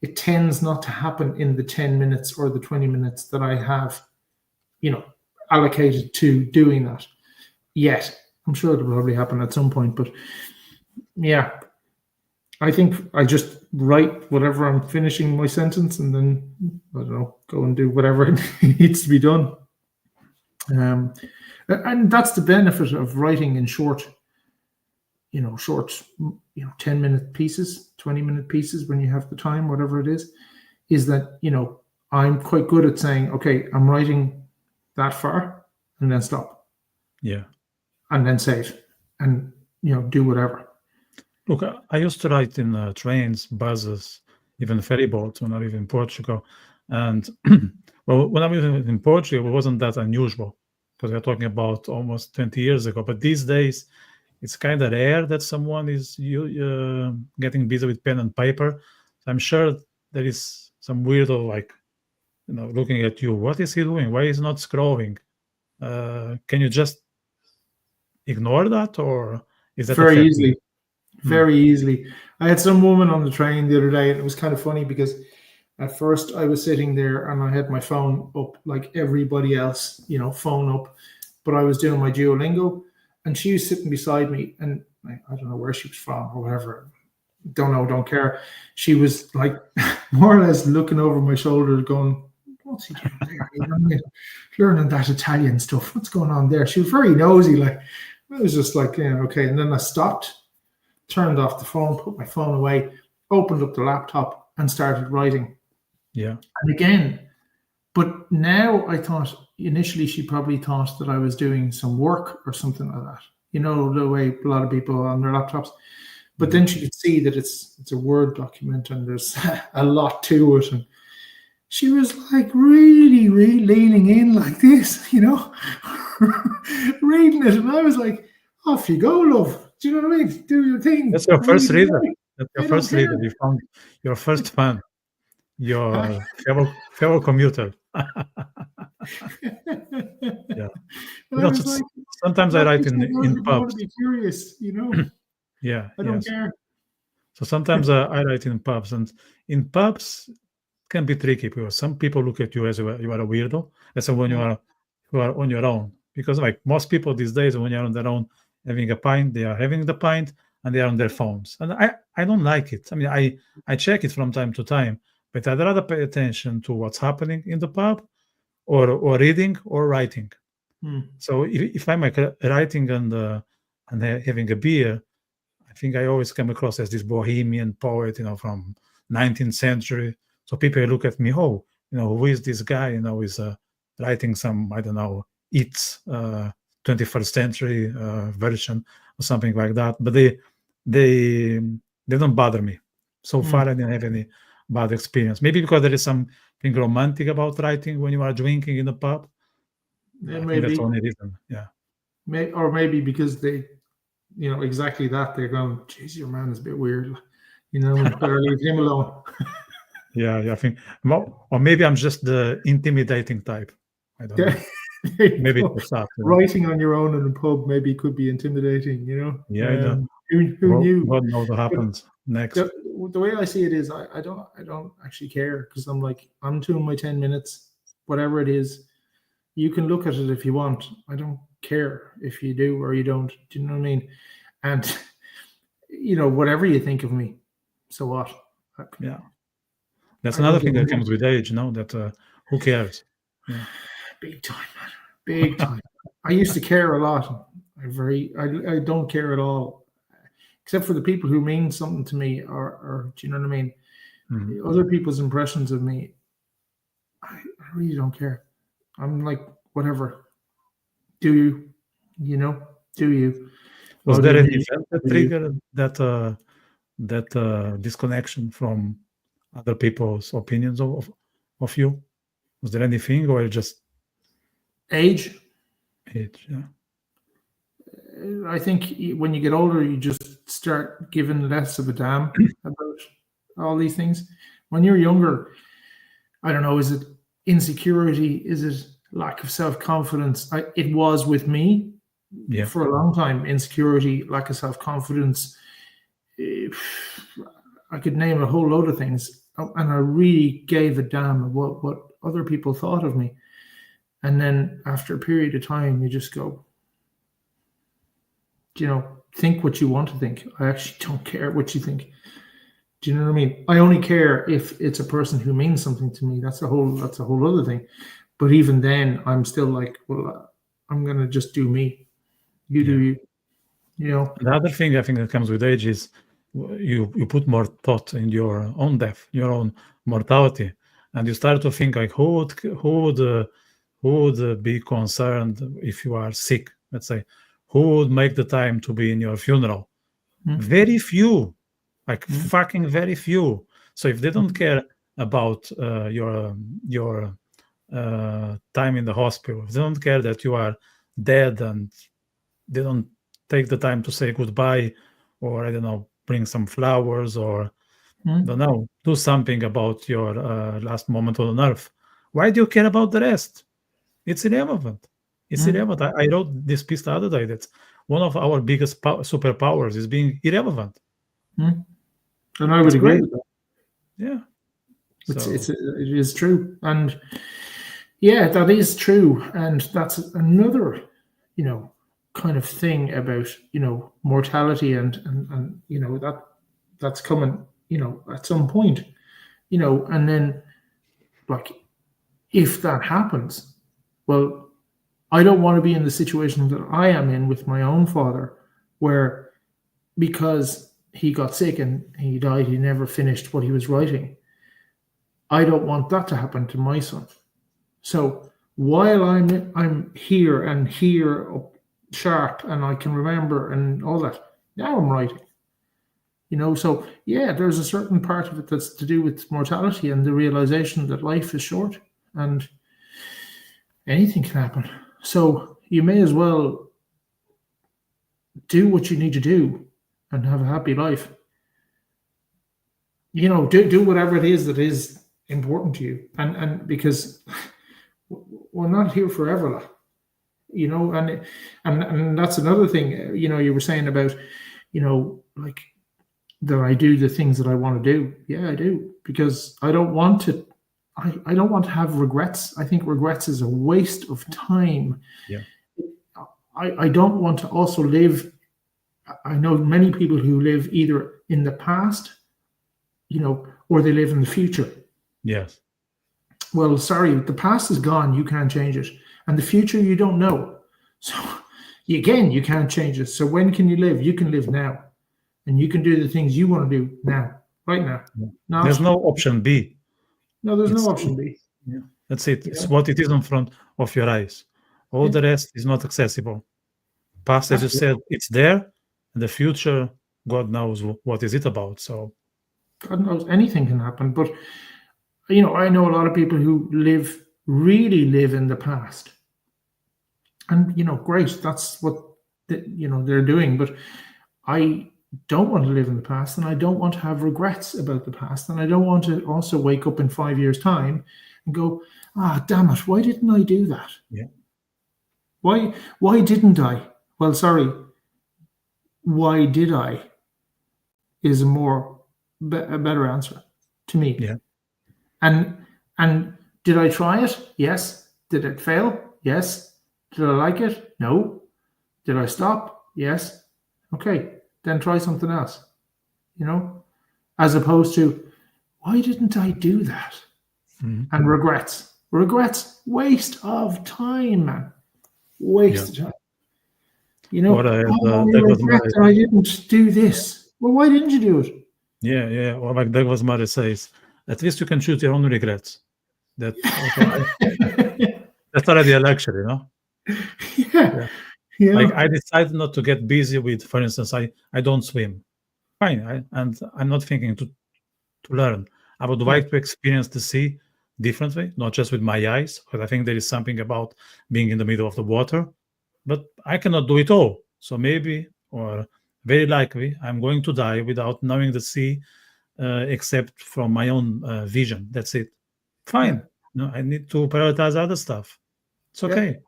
it tends not to happen in the 10 minutes or the 20 minutes that I have, allocated to doing that yet. I'm sure it'll probably happen at some point, but yeah, I think I just write whatever I'm finishing my sentence, and then I don't know, go and do whatever needs to be done. And that's the benefit of writing in short 10-minute pieces, 20-minute pieces, when you have the time, whatever it is that, I'm quite good at saying, okay, I'm writing that far, and then stop. Yeah. And then save, and, do whatever. Look, I used to write in trains, buses, even ferry boats when I lived in Portugal. And well, when I was in Portugal, it wasn't that unusual, because we're talking about almost 20 years ago. But these days, it's kind of rare that someone is getting busy with pen and paper. So I'm sure there is some weirdo like, looking at you. What is he doing? Why is he not scrolling? Can you just ignore that, or is that very easily? Very easily. I had some woman on the train the other day, and it was kind of funny because at first I was sitting there and I had my phone up like everybody else, phone up, but I was doing my Duolingo, and she was sitting beside me, and I don't know where she was from or whatever. Don't know, don't care. She was like more or less looking over my shoulder going, what's he doing there? Learning that Italian stuff. What's going on there? She was very nosy. Like, I was just like, okay. And then I stopped, turned off the phone, put my phone away, opened up the laptop and started writing. Yeah. And again, but now I thought, initially she probably thought that I was doing some work or something like that. The way a lot of people on their laptops. But then she could see that it's a Word document and there's a lot to it. And she was like really, really leaning in like this, reading it. And I was like, off you go, love. Do you know what I mean? Do your thing. That's your first reader. That's your first reader. You found your first fan, your fellow commuter. Yeah. Sometimes I write in pubs. To be curious, Yeah. I don't care. So sometimes I write in pubs, and in pubs it can be tricky because some people look at you as you are a weirdo. That's when you are on your own. Because like most people these days, when you're on their own having a pint, they are having the pint and they are on their phones. And I don't like it. I mean, I check it from time to time, but I'd rather pay attention to what's happening in the pub, or reading or writing. So if I'm like writing and having a beer, I think I always come across as this bohemian poet, from 19th century. So people look at me, who is this guy? He's writing some, I don't know, it's 21st century version or something like that. But they don't bother me. So far, I didn't have any bad experience. Maybe because there is something romantic about writing when you are drinking in a pub. I think that's the only reason. Yeah. Or maybe because they, exactly that. They're going, geez, your man is a bit weird. Better leave him alone. Yeah, I think, or maybe I'm just the intimidating type. I don't know. Maybe it's that. Writing on your own in a pub maybe could be intimidating. Yeah, I know. Who knew? God knows what happens next. The way I see it is, I don't actually care, because I'm like, I'm doing my 10 minutes, whatever it is. You can look at it if you want. I don't care if you do or you don't. Do you know what I mean? And whatever you think of me, so what? Yeah, that's another thing that comes with age. That who cares? Yeah. Big time, man. Big time. I used to care a lot. I don't care at all, except for the people who mean something to me, or do you know what I mean? Mm-hmm. Other people's impressions of me, I really don't care. I'm like, whatever. Do you? Do you? Was there an event that triggered that disconnection from other people's opinions of you? Was there anything, or just age? Age, yeah. I think when you get older, you just start giving less of a damn about all these things. When you're younger, I don't know, is it insecurity? Is it lack of self-confidence? It was with me for a long time. Insecurity, lack of self-confidence. I could name a whole load of things. And I really gave a damn about what other people thought of me. And then after a period of time, you just go, think what you want to think. I actually don't care what you think. Do you know what I mean? I only care if it's a person who means something to me. That's a whole other thing. But even then, I'm still like, well, I'm going to just do me. You do you. The other thing I think that comes with age is you put more thought in your own death, your own mortality, and you start to think like, who would be concerned if you are sick? Let's say, who would make the time to be in your funeral? Very few, like fucking very few. So if they don't care about your time in the hospital, if they don't care that you are dead, and they don't take the time to say goodbye, or I don't know, bring some flowers, or don't know, do something about your last moment on earth. Why do you care about the rest? It's irrelevant. It's irrelevant. I wrote this piece the other day that one of our biggest superpowers is being irrelevant. And I would agree with that. Yeah. It is true. And yeah, that is true. And that's another, kind of thing about, mortality and that's coming, at some point, and then like, if that happens, well, I don't want to be in the situation that I am in with my own father, where because he got sick and he died, he never finished what he was writing. I don't want that to happen to my son. So while I'm here and here up sharp and I can remember and all that, now I'm writing. So yeah, there's a certain part of it that's to do with mortality and the realization that life is short and anything can happen. So you may as well do what you need to do and have a happy life. Do whatever it is that is important to you. And because we're not here forever, and that's another thing, you were saying about, like that I do the things that I want to do. Yeah, I do, because I don't want to have regrets. I think regrets is a waste of time. Yeah. I don't want to also live. I know many people who live either in the past, or they live in the future. Yes. Well, sorry, the past is gone. You can't change it. And the future, you don't know. So again, you can't change it. So when can you live? You can live now. And you can do the things you want to do now, right now. There's no option B. No, there's no option B. Yeah. That's it. It's what it is in front of your eyes. All the rest is not accessible. Past, as you said, it's there, and the future, God knows what is it about. So God knows anything can happen. But I know a lot of people who really live in the past, and great. That's what they're doing. But I don't want to live in the past, and I don't want to have regrets about the past, and I don't want to also wake up in 5 years' time and go, damn it, why didn't I do that? yeah, Why didn't I? Well, sorry, why did I? Is a better answer to me. yeah, And did I try it? Yes. Did it fail? Yes. Did I like it? No. Did I stop? Yes. Okay, then try something else. As opposed to, why didn't I do that? And regrets, waste of time, man. Waste of time. I didn't do this. Well, why didn't you do it? Yeah. Or like Douglas Murray says, at least you can choose your own regrets. That's already a luxury, Yeah. Like I decided not to get busy with, for instance, I don't swim. Fine, and I'm not thinking to learn. I would like to experience the sea differently, not just with my eyes, because I think there is something about being in the middle of the water. But I cannot do it all. So maybe, or very likely, I'm going to die without knowing the sea, except from my own vision. That's it. Fine. I need to prioritize other stuff. It's okay.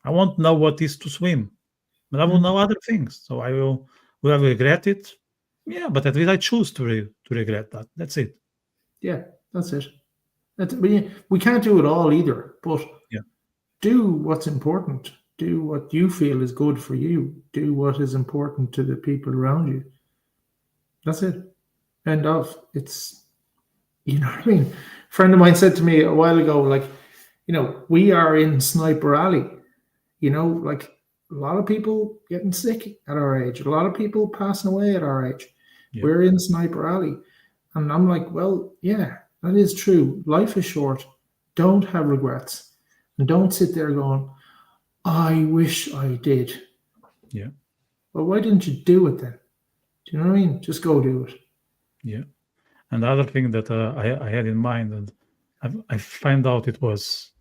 I won't know what is to swim, but I will know other things. So will I regret it? Yeah, but at least I choose to regret that. That's it. Yeah, that's it. We can't do it all either, but do what's important. Do what you feel is good for you. Do what is important to the people around you. That's it. End of. It's, what I mean? A friend of mine said to me a while ago, like, we are in Sniper Alley. Like a lot of people getting sick at our age, a lot of people passing away at our age. Yeah. We're in Sniper Alley. And I'm like, well, yeah, that is true. Life is short. Don't have regrets. And don't sit there going, I wish I did. Yeah. Well, why didn't you do it then? Do you know what I mean? Just go do it. Yeah. And the other thing that I had in mind, and I find out it was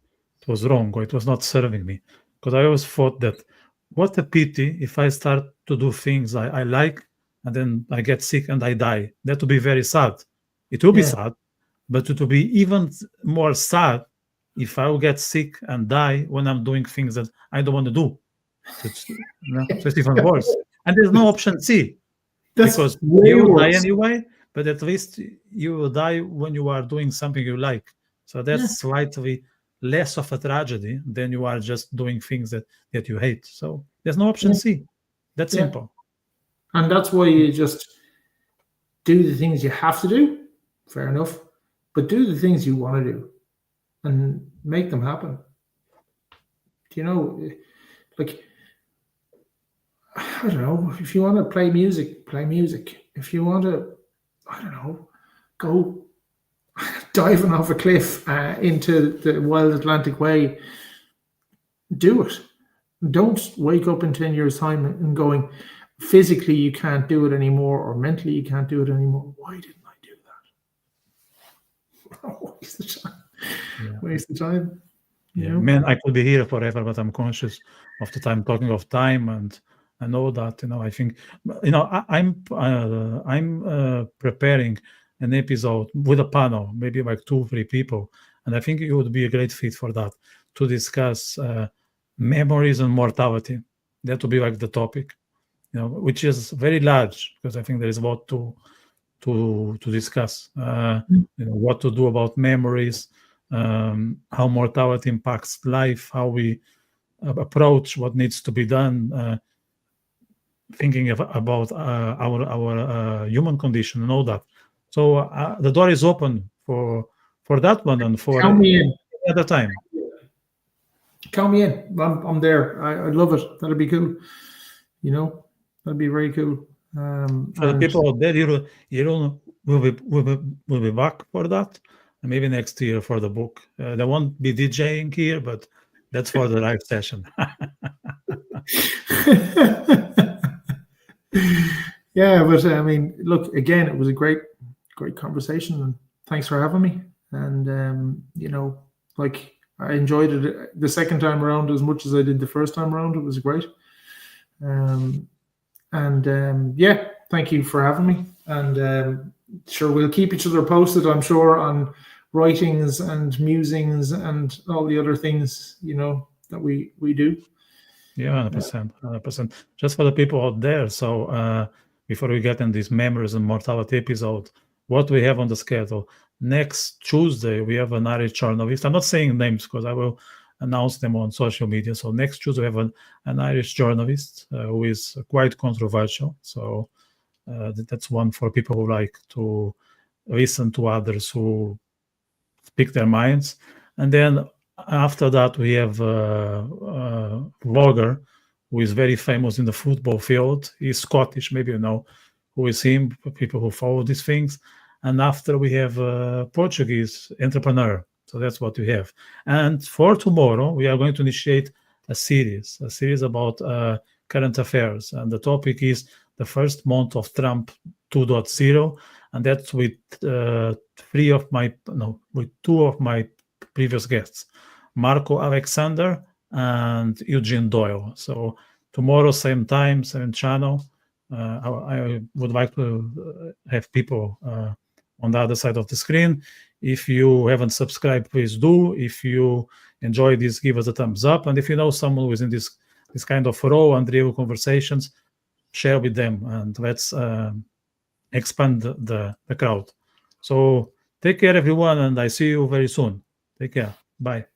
wrong, or it was not serving me, because I always thought that what a pity if I start to do things I like, and then I get sick and I die. That would be very sad. It will be sad, but it will be even more sad if I will get sick and die when I'm doing things that I don't want to do. So it's even worse. And there's no option C. Because you will die anyway, but at least you will die when you are doing something you like. So that's slightly less of a tragedy than you are just doing things that you hate. So there's no option C. That's simple. And that's why you just do the things you have to do. Fair enough. But do the things you want to do and make them happen. Like, I don't know, if you want to play music, play music. If you want to, I don't know, go diving off a cliff into the wild Atlantic Way, do it. Don't wake up in 10 years' time and going, physically you can't do it anymore, or mentally you can't do it anymore. Why didn't I do that? Waste the time. Waste the time. Man, I could be here forever, but I'm conscious of the time, talking of time, and I know that, I think, I'm preparing an episode with a panel, maybe like 2-3 people, and I think it would be a great fit for that, to discuss memories and mortality. That would be like the topic, which is very large, because I think there is a lot to discuss. What to do about memories, how mortality impacts life, how we approach what needs to be done, thinking about our human condition and all that. So the door is open for that one, and for any other time. Count me in. I'm there. I'd love it. That'd be cool. That'd be very cool. For the people out there, Jeroen will be back for that. and maybe next year for the book. There won't be DJing here, but that's for the live session. Yeah, but I mean, look, again, it was a great conversation, and thanks for having me. And like, I enjoyed it the second time around as much as I did the first time around. It was great. Yeah, thank you for having me. And sure, we'll keep each other posted, I'm sure, on writings and musings and all the other things, that we do. Yeah, 100%, 100%. Just for the people out there. So before we get in this memories and mortality episode, what we have on the schedule next Tuesday, we have an Irish journalist. I'm not saying names because I will announce them on social media. So next Tuesday, we have an Irish journalist who is quite controversial. So that's one for people who like to listen to others who speak their minds. And then after that, we have a vlogger who is very famous in the football field. He's Scottish, maybe you know who is him, people who follow these things. And after we have a Portuguese entrepreneur. So that's what we have. And for tomorrow, we are going to initiate a series about current affairs. And the topic is the first month of Trump 2.0. And that's with two of my previous guests, Marco Alexander and Eugene Doyle. So tomorrow, same time, same channel. I would like to have people on the other side of the screen. If you haven't subscribed, please do. If you enjoy this, give us a thumbs up. And if you know someone who is in this kind of raw and real conversations, share with them, and let's expand the crowd. So take care, everyone, and I see you very soon. Take care. Bye.